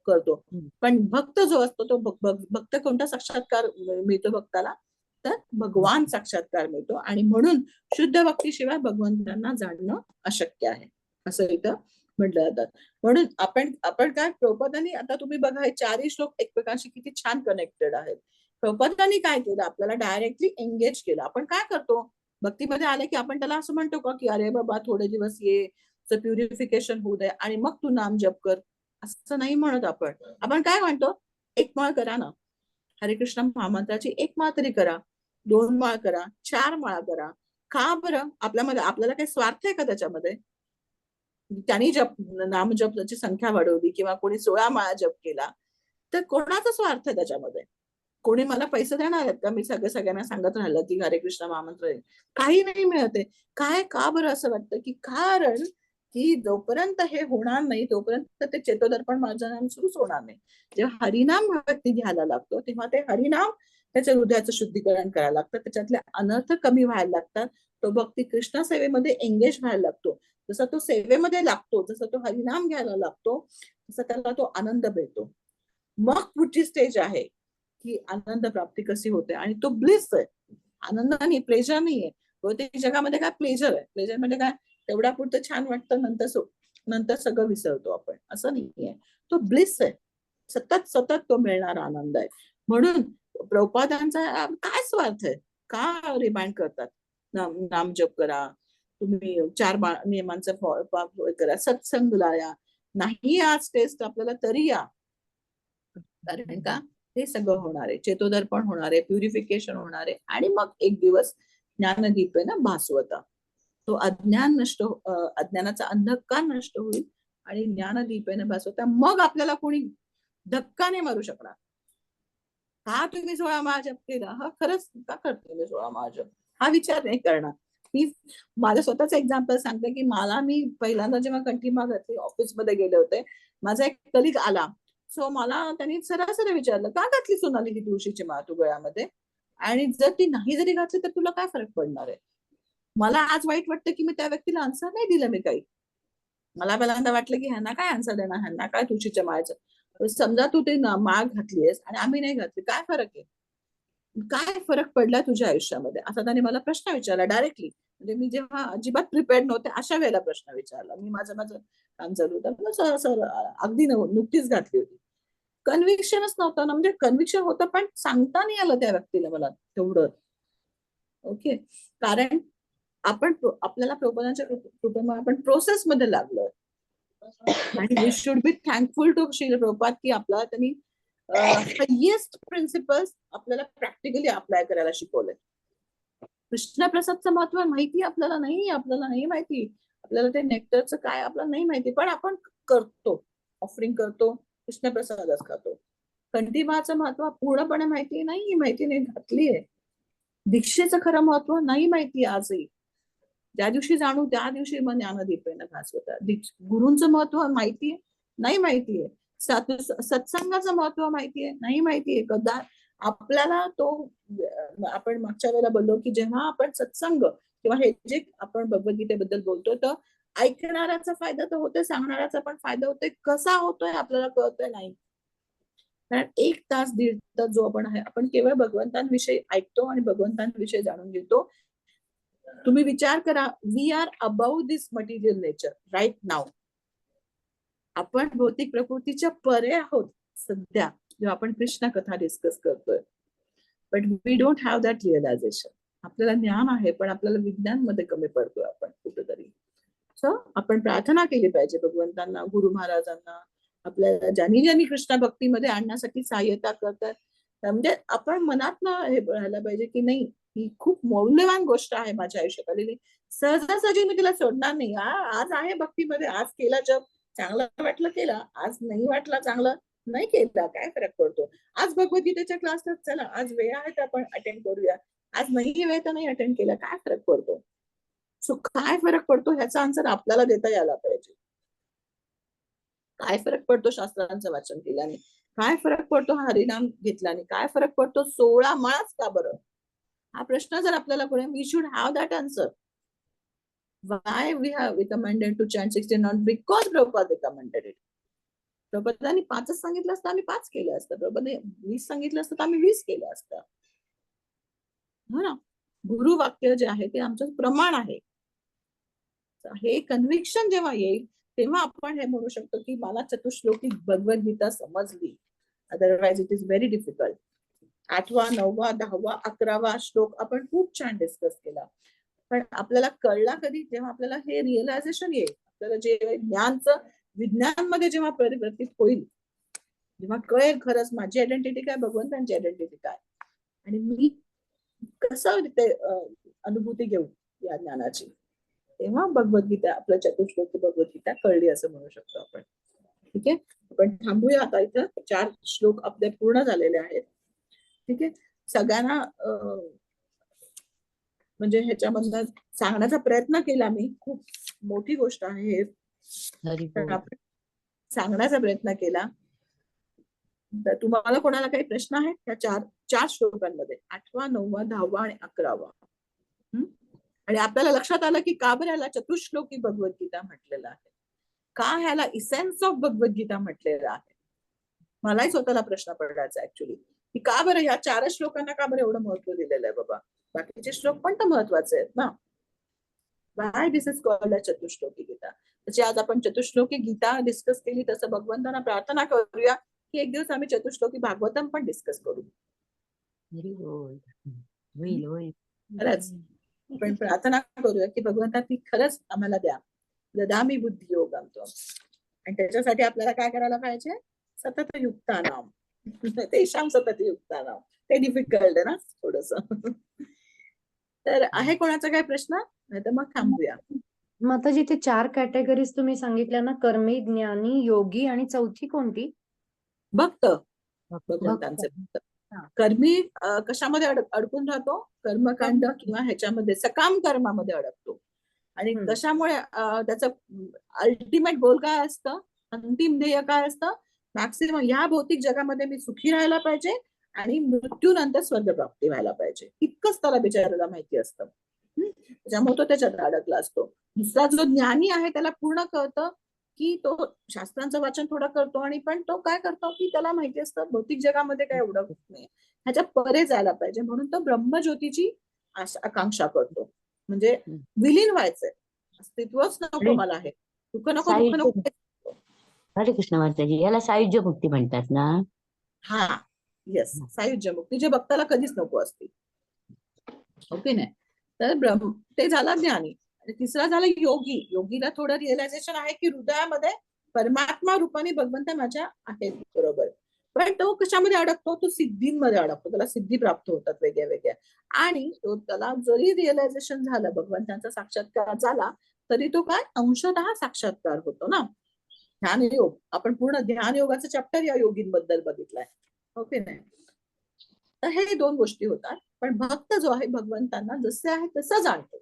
करतो. पण भक्त जो असतो तो भक्त कोणता साक्षात्कार मिळतो भक्ताला? तर भगवान साक्षात्कार मिळतो. आणि म्हणून शुद्ध भक्तीशिवाय भगवंतांना जाणणं अशक्य आहे, असं इथं म्हटलं जातं. म्हणून आपण काय, प्रभुपादांनी, आता तुम्ही बघा हे 4ही श्लोक एकमेकांशी किती छान कनेक्टेड आहेत. प्रभुपादांनी काय केलं, आपल्याला डायरेक्टली एंगेज केलं. आपण काय करतो भक्तीमध्ये आले की आपण त्याला असं म्हणतो का की अरे बाबा थोडे दिवस ये, प्युरिफिकेशन होऊ दे आणि मग तू नाम जप कर, असं नाही म्हणत आपण काय म्हणतो, एक माळ करा ना, हरे कृष्ण महामंत्राची एक माळ तरी करा, 2 माळ करा, 4 माळ करा. का बरं? आपल्याला काही स्वार्थ आहे का त्याच्यामध्ये? त्यांनी नाम जपची संख्या वाढवली किंवा कोणी 16 माळा जप केला, तर कोणाचा स्वार्थ आहे त्याच्यामध्ये? कोणी मला पैसे देणार आहेत का? मी सगळ्यांना सांगत राहिलं की हरे कृष्ण महामंत्र काही नाही मिळते. काय, का बरं असं वाटतं? की कारण की जोपर्यंत हे होणार नाही तोपर्यंत ते चेतोदर्पण माझं सुरूच होणार नाही. जेव्हा हरिनाम व्यक्ती घ्यायला लागतो तेव्हा ते हरिनाम त्याच्या हृदयाचं शुद्धीकरण करायला लागतं, त्याच्यातले अनर्थ कमी व्हायला लागतात, तो भक्ती कृष्ण सेवेमध्ये एंगेज व्हायला लागतो. जसा तो सेवेमध्ये लागतो, जसा तो हरिनाम घ्यायला लागतो, तसा त्याला तो आनंद मिळतो. मग पुढची स्टेज आहे की आनंद प्राप्ती कशी होते, आणि तो ब्लिस आहे, आनंद नाही, प्लेजर नाहीये. भौतिक जगामध्ये काय प्लेजर आहे, प्लेजर म्हणजे काय, तेवढ्या पुरतं छान वाटतं, नंतर सगळं विसरतो आपण, असं नाहीये. तो ब्लिस आहे, सतत सतत तो मिळणारा आनंद आहे. म्हणून प्रभुपादांचा काय स्वार्थ आहे, का रिमाइंड करतात नाम जप करा, तुम्ही 4 नियमांचं करा, सत्संग लाया, नाही आज टेस्ट आपल्याला तरी या, कारण का हे सगळं होणार आहे, चेतोदर्पण होणार आहे, प्युरिफिकेशन होणार आहे, आणि मग एक दिवस ज्ञानदीपेन भास्वता, तो अज्ञानाचा अंधकार नष्ट होईल आणि ज्ञानदीपेन भास्वता. मग आपल्याला कोणी धक्का नाही मारू शकणार. का तुम्ही 16 माळ जप केला, हा खरंच का करते मी 16 माळ जप, हा विचार नाही करणार, मी माझं स्वतःच एक्झाम्पल सांगते की मी पहिल्यांदा जेव्हा कंठीमा घातली ऑफिसमध्ये गेले होते, माझा एक कलिग आला. सो मला त्यांनी सरासरी विचारलं, का घातली सोनाली ही तुळशीची माळ तू गळ्यामध्ये, आणि जर ती नाही जरी घातली तर तुला काय फरक पडणार आहे. मला आज वाईट वाटतं की मी त्या व्यक्तीला आन्सर नाही दिलं. मी काही मला पहिल्यांदा वाटलं की ह्यांना काय आन्सर देणार, ह्यांना काय तुळशीच्या माळाचं. समजा तू ते माळ घातलीयस आणि आम्ही नाही घातली, काय फरक आहे, काय फरक पडला तुझ्या आयुष्यामध्ये, असा त्याने मला प्रश्न विचारला डायरेक्टली. म्हणजे मी जेव्हा अजिबात प्रिपेअर्ड नव्हते अशा वेळेला प्रश्न विचारला. मी माझं काम चालू होतं, सर अगदी नुकतीच घातली होती. कन्व्हिक्शनच नव्हतं ना, म्हणजे कन्व्हिक्शन होतं पण सांगता नाही आलं त्या व्यक्तीला मला तेवढं. ओके, कारण आपल्याला प्रबोधनाच्या कृपेमुळे आपण प्रोसेस मध्ये लागलोय. आणि we should be thankful to Srila Prabhupada की आपल्याला त्यांनी हायेस्ट प्रिन्सिपल्स आपल्याला प्रॅक्टिकली अप्लाय करायला शिकवलंय. कृष्णप्रसादचं महत्व माहिती आपल्याला नाही माहिती. आपल्याला ते नेक्टरचं काय आपल्याला नाही माहिती, पण आपण करतो, ऑफरिंग करतो, कृष्णप्रसादच खातो. कंठीमाचं महत्व पूर्णपणे माहिती नाही घातलीये. दीक्षेचं खरं महत्व नाही माहिती आजही. ज्या दिवशी जाणू त्या दिवशी मग ज्ञानदीपेन भास्वता. गुरूंचं महत्व माहितीये नाही माहितीये. सत्संगाचं महत्व माहितीये नाही माहितीये. कदा आपल्याला तो आपण मागच्या वेळेला बोललो की जेव्हा आपण सत्संग किंवा हे जे आपण भगवद्गीतेबद्दल बोलतोय तर ऐकणाऱ्याचा फायदा तर होतोय, सांगणाऱ्याचा पण फायदा होतोय. कसा होतोय आपल्याला कळतोय नाही. कारण 1 तास 1.5 तास जो आपण केवळ भगवंतांविषयी ऐकतो आणि भगवंतांविषयी जाणून घेतो. तुम्ही विचार करा, we are about this material nature right now. आपण भौतिक प्रकृतीच्या परे आहोत सध्या जेव्हा आपण कृष्ण कथा डिस्कस करतोय. But we don't have that realization. आपल्याला ज्ञान आहे पण आपल्याला विज्ञान मध्ये कमी पडतोय आपण कुठेतरी. सो आपण प्रार्थना केली पाहिजे भगवंतांना, गुरु महाराजांना, आपल्याला ज्यांनी कृष्ण भक्तीमध्ये आणण्यासाठी सहाय्यता करतात. म्हणजे आपण मनात हे राहायला पाहिजे की नाही, ही खूप मौल्यवान गोष्ट आहे माझ्या आयुष्यात आलेली. सहजासहजी मी तिला सोडणार नाही. आज आहे भक्तीमध्ये, आज केला जप चांगलं वाटलं केला, आज नाही वाटला चांगलं नाही केला, काय फरक पडतो. आज भगवद्गीतेच्या क्लासला चला, आज वेळ आहे तर आपण अटेंड करूया, आज नाही वेळ तर नाही अटेंड केला, काय फरक पडतो. सो काय फरक पडतो ह्याचा आन्सर आपल्याला देता यायला पाहिजे. काय फरक पडतो शास्त्रांचं वाचन केल्याने, काय फरक पडतो हरिनाम घेतल्याने, काय फरक पडतो 16 माळाच का बरं. हा प्रश्न जर आपल्याला पुढे, we should have that answer. Why we have recommended to chant 16 not because Prabhupada recommended it. प्रभुपादांनी 5च सांगितलं असतं आम्ही 5 केलं असतं. प्रभुपादांनी 20 सांगितलं असतं तर आम्ही 20 केलं असतं. हो ना. गुरु वाक्य जे आहे ते आमचं प्रमाण आहे. हे कन्व्हिक्शन जेव्हा येईल तेव्हा आपण हे म्हणू शकतो की मला चतुश्लोकी भगवद्गीता समजली. Otherwise it is very difficult. 8वा 9वा 10वा 11वा श्लोक आपण खूप छान डिस्कस केला. पण आपल्याला कळला कधी, जेव्हा आपल्याला हे रिअलायझेशन येईल, आपल्याला जे ज्ञानचं विज्ञान मध्ये जेव्हा परिवर्तित होईल, जेव्हा कळेल खरंच माझी आयडेंटिटी काय, भगवंतांची आयडेंटिटी काय, आणि मी कसं ते अनुभूती घेऊ या ज्ञानाची, तेव्हा भगवद्गीता आपल्या चतुश्लोकी भगवद्गीता कळली असं म्हणू शकतो आपण. ठीक आहे, आपण थांबूया आता. इथं 4 श्लोक आपले पूर्ण झालेले आहेत. ठीक आहे, सगळ्यांना म्हणजे ह्याच्यामधनं सांगण्याचा प्रयत्न केला मी. खूप मोठी गोष्ट आहे हे, आपण सांगण्याचा प्रयत्न केला. तर तुम्हाला कोणाला काही प्रश्न आहे त्या 4 श्लोकांमध्ये, 8वा 9वा 10वा आणि 11वा. आणि आपल्याला लक्षात आलं की का बरं ह्याला चतुश्लोकी भगवद्गीता म्हटलेलं आहे, का ह्याला इसेन्स ऑफ भगवद्गीता म्हटलेलं आहे. मलाही स्वतःला प्रश्न पडायचा ऍक्च्युली की का बरं ह्या 4 श्लोकांना का बरं एवढं महत्व दिलेलं आहे बाबा, बाकीचे श्लोक पण तर महत्वाचे आहेत ना. Why this is called a Chatushloki Gita. तशी आज आपण चतुश्लोकी गीता डिस्कस केली, तसं भगवंतांना प्रार्थना करूया की एक दिवस आम्ही चतुश्लोकी भागवतम पण डिस्कस करू. खरंच आपण प्रार्थना करूया की भगवंता ती खरंच आम्हाला द्या, ददामी बुद्धी योगम तो. आणि त्याच्यासाठी आपल्याला काय करायला पाहिजे, सतत युक्तानाम. तेषाम सतत युक्तानाम. ते डिफिकल्ट आहे ना थोडस. तर आहे कोणाचा काय प्रश्न, नाही तर मग थांबूया. माताजी ते 4 कॅटेगरीज तुम्ही सांगितल्या ना, कर्मी, ज्ञानी, योगी आणि चौथी कोणती? भक्त, भगवंतांचे भक्त. कर्मी कशामध्ये अडकून राहतो? कर्मकांड किंवा ह्याच्यामध्ये सकाम कर्मामध्ये अडकतो. आणि कशामुळे त्याचं अल्टिमेट गोल काय असतं? अंतिम ध्येय काय असतं? मॅक्सिमम ह्या भौतिक जगामध्ये मी सुखी राहायला पाहिजे आणि मृत्यूनंतर स्वर्गप्राप्ती व्हायला पाहिजे, इतकंच त्याला बिचारायला माहिती असतं. त्याच्यामुळे तो त्याच्यात अडकला असतो. दुसरा जो ज्ञानी आहे त्याला पूर्ण कळतं की तो शास्त्रांचं वाचन थोडं करतो आणि पण तो काय करतो की त्याला माहिती असतं भौतिक जगामध्ये काय एवढं नाही, ह्याच्या परे जायला पाहिजे, म्हणून तो ब्रह्मज्योतीची आकांक्षा करतो. म्हणजे विलीन व्हायचंय, अस्तित्वच नको मला, हे दुःख नको दुःख नको. हरे कृष्ण माताजी, याला सायुज्य मुक्ती म्हणतात ना? हा, येस, सायुज्य मुक्ती जे भक्ताला कधीच नको असते. ओके नाही, तर ते झाला ज्ञानी. आणि तिसरा झाला योगी. योगीला थोडं रिअलायझेशन आहे की हृदयामध्ये परमात्मा रूपाने भगवंत माझ्या आहेत बरोबर, पण तो कशामध्ये अडकतो? तो सिद्धींमध्ये अडकतो, त्याला सिद्धी प्राप्त होतात वेगळ्या वेगळ्या. आणि तो त्याला जरी रिअलायझेशन झालं, भगवंतांचा साक्षात्कार झाला, तरी तो काय अंशतः साक्षात्कार होतो ना. ध्यान योग, आपण पूर्ण ध्यान योगाचं चॅप्टर या योगींबद्दल बघितलंय. ओके नाही, तर हे दोन गोष्टी होतात. पण भक्त जो आहे भगवंतांना जसे आहे तसं जाणतो.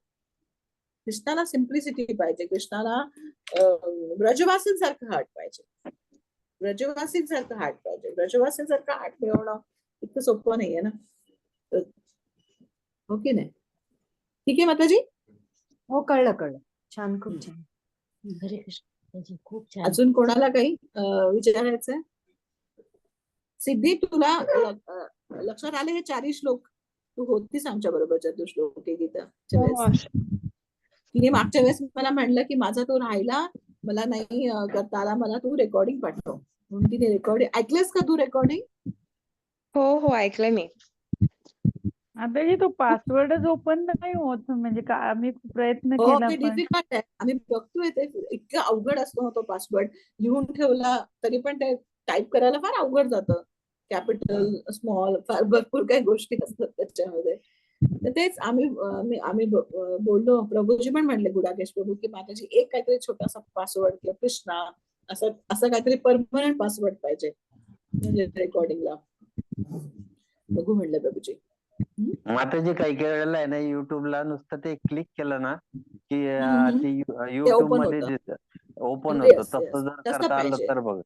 कृष्णाला सिम्प्लिसिटी पाहिजे, कृष्णाला ब्रजवासींसारखं हार्ट पाहिजे, ब्रजवासींसारखं हार्ट पाहिजे. ब्रजवासींसारखं हार्ट मिळवणं इतकं सोपं नाहीये ना. ओके नाही, ठीक आहे माताजी? हो, कळलं. छान, खूप छान. हरे कृष्ण माताजी, खूप छान. अजून कोणाला काही विचारायचंय? सिद्धी, तुला लक्षात आले हे 4 श्लोक? तू होतीस आमच्या बरोबरच्या तो श्लोक गीताच्या वेळेस. तिने मागच्या वेळेस मला म्हणलं की माझा तो राहिला, मला नाही करता आला, मला तू रेकॉर्डिंग पाठव म्हणून. तिने रेकॉर्डिंग ऐकलेस का तू? रेकॉर्डिंग हो ऐकलंय मी. आता तो पासवर्डच ओपन नाही होत, म्हणजे का आम्ही खूप प्रयत्न हो, केला ते पण डिफिकल्ट आहे. आम्ही बघतोय ते इतकं अवघड असतो तो पासवर्ड. लिहून ठेवला तरी पण ते टाईप करायला फार अवघड जातं. कॅपिटल, स्मॉल, फार भरपूर काही गोष्टी असतात त्याच्यामध्ये. तर तेच आम्ही बोललो. प्रभूजी पण म्हणले, गुडाकेश प्रभू, की माताजी एक काहीतरी छोटासा पासवर्ड किंवा कृष्णा असं काहीतरी परमनंट पासवर्ड पाहिजे म्हणजे रेकॉर्डिंगला. बघू म्हणलं प्रभूजी. माताजी काही काही वेळेला आहे ना, युट्यूबला नुसतं ते क्लिक केलं ना की ते युट्यूब open मध्ये होतं. ओपन Yes, होतं. yes. तसं जर तसं करता आलं पाहिजे. तर बघ.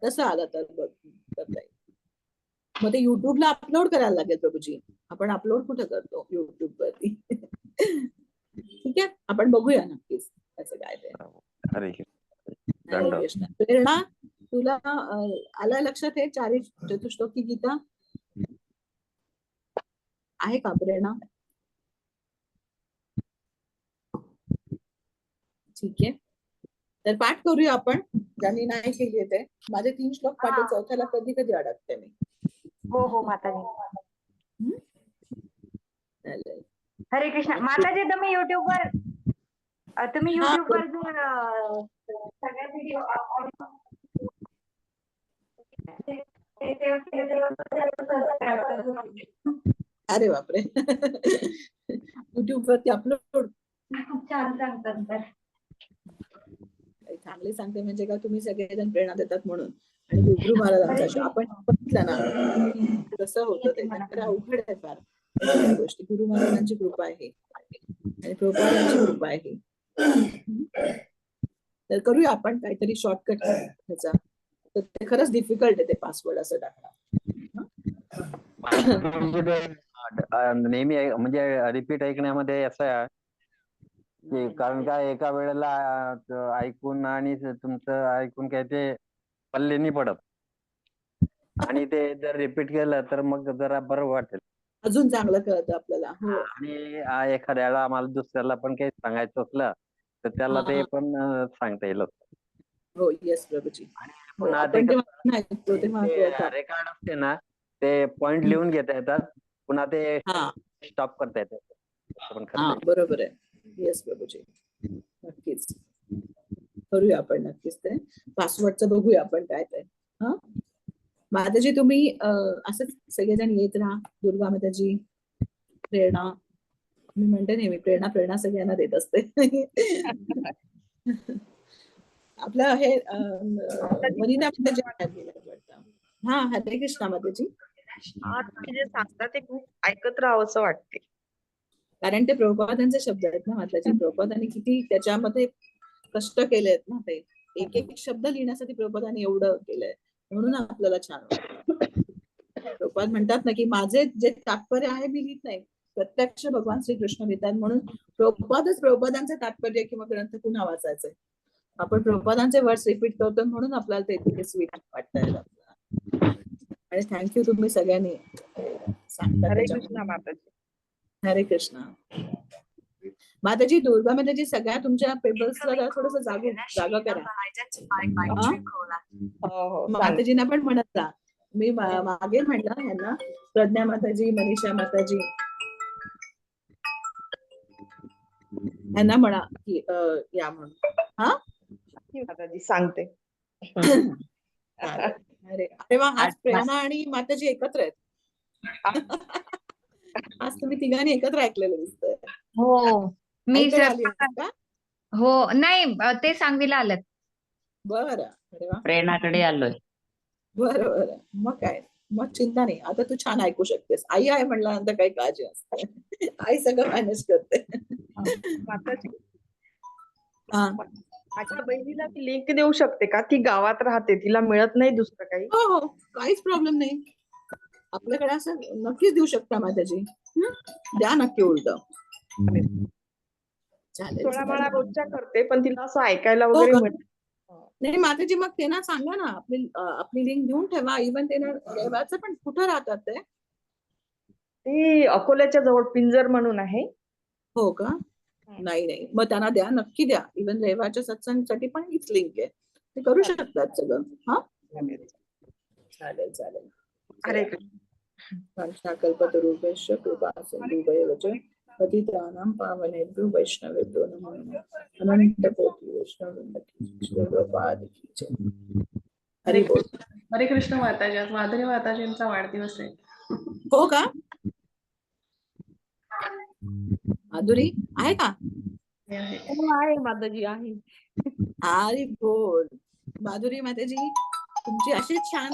तसं आलं तर बघ करता येईल. मग ते युट्यूबला अपलोड करायला लागेल प्रभूजी. आपण अपलोड कुठे करतो? युट्यूब वरती. ठीक आहे, आपण बघूया नक्कीच त्याचं काय ते. हरे हरे कृष्ण. प्रेरणा, तुला आलं लक्षात हे 4 चतुश्लोकी गीता आहे का प्रेरणा? ठीक आहे, तर पाठ करूया आपण. ज्यांनी नाही केली ते. माझे 3 श्लोक पाठ आहे, चौथ्याला कधी कधी अडकते मी. हो माताजी. चालेल. हरे कृष्ण माताजी. तुम्ही युट्यूबवर जर सगळ्या व्हिडिओ अरे बापरे. युट्यूब वरती अपलोड खूप छान सांगतात तर. चांगले सांगते म्हणजे का तुम्ही सगळेजण प्रेरणा देतात म्हणून. आणि गुरु महाराजांचा आपण बघितलं ना कसं होतं ते. तर अवघड आहे फार सगळ्या गोष्टी. गुरु महाराजांची कृपा आहे आणि प्रभुपादांची कृपा आहे. तर करूया आपण काहीतरी शॉर्टकट त्याचा. तर ते खरंच डिफिकल्ट आहे ते पासवर्ड असं टाकणं. नेहमी म्हणजे रिपीट ऐकण्यामध्ये असं आहे की, कारण का एका वेळेला ऐकून आणि तुमचं ऐकून काय ते पल्ले नाही पडत, आणि ते जर रिपीट केलं तर मग जरा बरं वाटेल, अजून चांगलं कळतं आपल्याला. हो, आणि एखाद्या वेळेला आम्हाला दुसऱ्याला पण काही सांगायचं असलं तर त्याला ते पण सांगता येईल. हो, येस प्रभूजी. आपण जेव्हा ऐकतो तेव्हा रेकॉर्ड असते ना, ते पॉइंट लिहून घेता येतात, पुन्हा ते स्टॉप करता येतात. बरोबर आहे. येस प्रभूजी, नक्कीच करूया आपण. नक्कीच ते पासवर्डचं बघूया आपण काय ते. माताजी तुम्ही असंच सगळेजण येत राहा. दुर्गा माताजी, प्रेरणा, मी म्हणते नेहमी प्रेरणा सगळ्यांना देत असते. आपलं हे मनीना माताजी. हा, हरे कृष्णा माताजी. आज तुम्ही जे सांगता ते खूप ऐकत राहावंसं वाटते. कारण ते प्रभुपादांचे शब्द आहेत ना माताजी. प्रभुपादांनी किती त्याच्यामध्ये कष्ट केलेत ना ते. एक एक शब्द लिहिण्यासाठी प्रभुपादांनी एवढं केलंय, म्हणून आपल्याला छान वाटतं. प्रभुपाद म्हणतात ना की माझे जे तात्पर्य आहे मी लिहित नाही, प्रत्यक्ष भगवान श्रीकृष्ण लिहितात, म्हणून प्रभुपादांचे तात्पर्य किंवा ग्रंथ पुन्हा वाचायचे. आपण प्रभुपादांचे वर्ड्स रिपीट करतो म्हणून आपल्याला ते इतके स्वीट वाटतंय. आणि थँक्यू तुम्ही सगळ्यांनी सांगता. हरे कृष्ण माताजी. हरे कृष्ण माताजी. दुर्गा माताजी सगळ्या तुमच्या पेपर्सला थोडस जागा करा. माताजींना पण म्हणत जा. मी मागे म्हणला यांना, प्रज्ञा माताजी, मनीषा माताजी यांना म्हणा की या म्हणून. हा माताजी सांगते. अरे अरे वा, आज प्रेरणा आणि माताजी एकत्र आहेत. आज तुम्ही तिघांनी एकत्र ऐकलेलं दिसतंय. हो मी का? हो नाही ते सांगलीला आलेत. बरं. अरे वा, प्रेरणाकडे आलोय. बरं बरं. मग काय, मग चिंता नाही. आता तू छान ऐकू शकतेस. आई आहे म्हणल्यानंतर काही काळजी असते. आई सगळं मॅनेज करते. माताजी हा. माझ्या बहिणीला ती लिंक देऊ शकते का? ती गावात राहते, तिला मिळत नाही दुसरं काही. हो हो, काहीच प्रॉब्लेम नाही. आपल्याकडे असं नक्कीच देऊ शकता माताजी. द्या नक्की उलट. चालेल. थोडा मला रोजच्या करते, पण तिला असं ऐकायला हो वगैरे का? म्हणते. नाही माताजी, मग ते ना सांगा ना, आपली लिंक देऊन ठेवा. इव्हन ते रेवाचं पण कुठं राहतात ते? ती अकोल्याच्या जवळ पिंजर म्हणून आहे. हो का? नाही नाही, मग त्यांना द्या, नक्की द्या. इव्हन रेवाच्या सत्संगसाठी पण हीच लिंक आहे, ते करू शकतात सगळं. हा चालेल चालेल. हरे कृष्ण. कल्पतरुभ्यश्च कृपा सिंधुभ्यश्च पतितानां पावनेभ्यो वैष्णवेभ्यो नमो नमः. अनंत कोटी वैष्णववृंद की जय. प्रभुपाद की जय. हरि बोल. हरे कृष्ण माताजी. आज माधुरी माताजींचा वाढदिवस आहे. हो का? माधुरी आहे का? आहे माताजी आहे. हरी बोल. माधुरी माताजी, तुमची अशी छान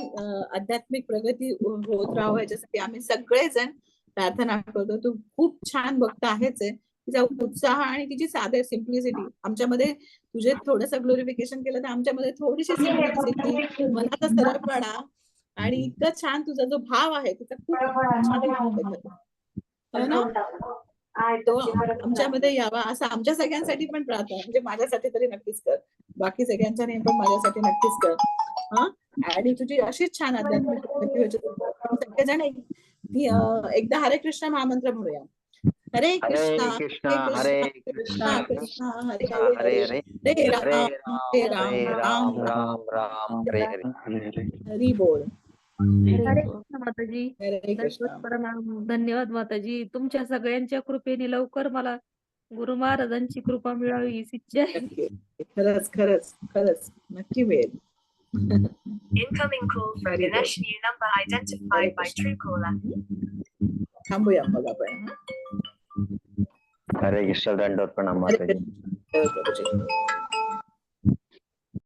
आध्यात्मिक प्रगती होत राहावं याच्यासाठी आम्ही सगळेजण प्रार्थना करतो. तू खूप छान भक्त आहेच आहे. तिचा उत्साह आणि तिची साधे सिम्प्लिसिटी आमच्यामध्ये, तुझे थोडंसं ग्लोरिफिकेशन केलं तर आमच्यामध्ये थोडीशी सिम्प्लिसिटी, मनाचा सरळपणा आणि इतकं छान तुझा जो भाव आहे तिचा खूप छान हो ना, तो आमच्यामध्ये यावा असं आमच्या सगळ्यांसाठी पण प्रार्थना. म्हणजे माझ्यासाठी तरी नक्कीच कर, बाकी सगळ्यांच्या नाही पण माझ्यासाठी नक्कीच कर. हा, आणि तुझी अशीच छान आध्यात्मिक प्रगती सगळेजण एकदा हरे कृष्ण महामंत्र म्हणूया. हरे कृष्णा हरे कृष्णा कृष्णा हरे हरे हरे, हरे, हरे हरे राम राम, राम राम राम राम, राम हरे हरे. हरी बोल. हरे कृष्ण माताजी. हरे कृष्ण. दंडवत प्रणाम. धन्यवाद माताजी. तुमच्या सगळ्यांच्या कृपेने लवकर मला गुरु महाराजांची कृपा मिळावी हीच इच्छा आहे. नक्की. खरंच खरंच खरंच नक्की मिळेल. Incoming call from Ganesh, new number identified by Truecaller. थांबूया मग आपण. हरे कृष्ण. दंडवत प्रणाम माताजी. हरे कृष्ण.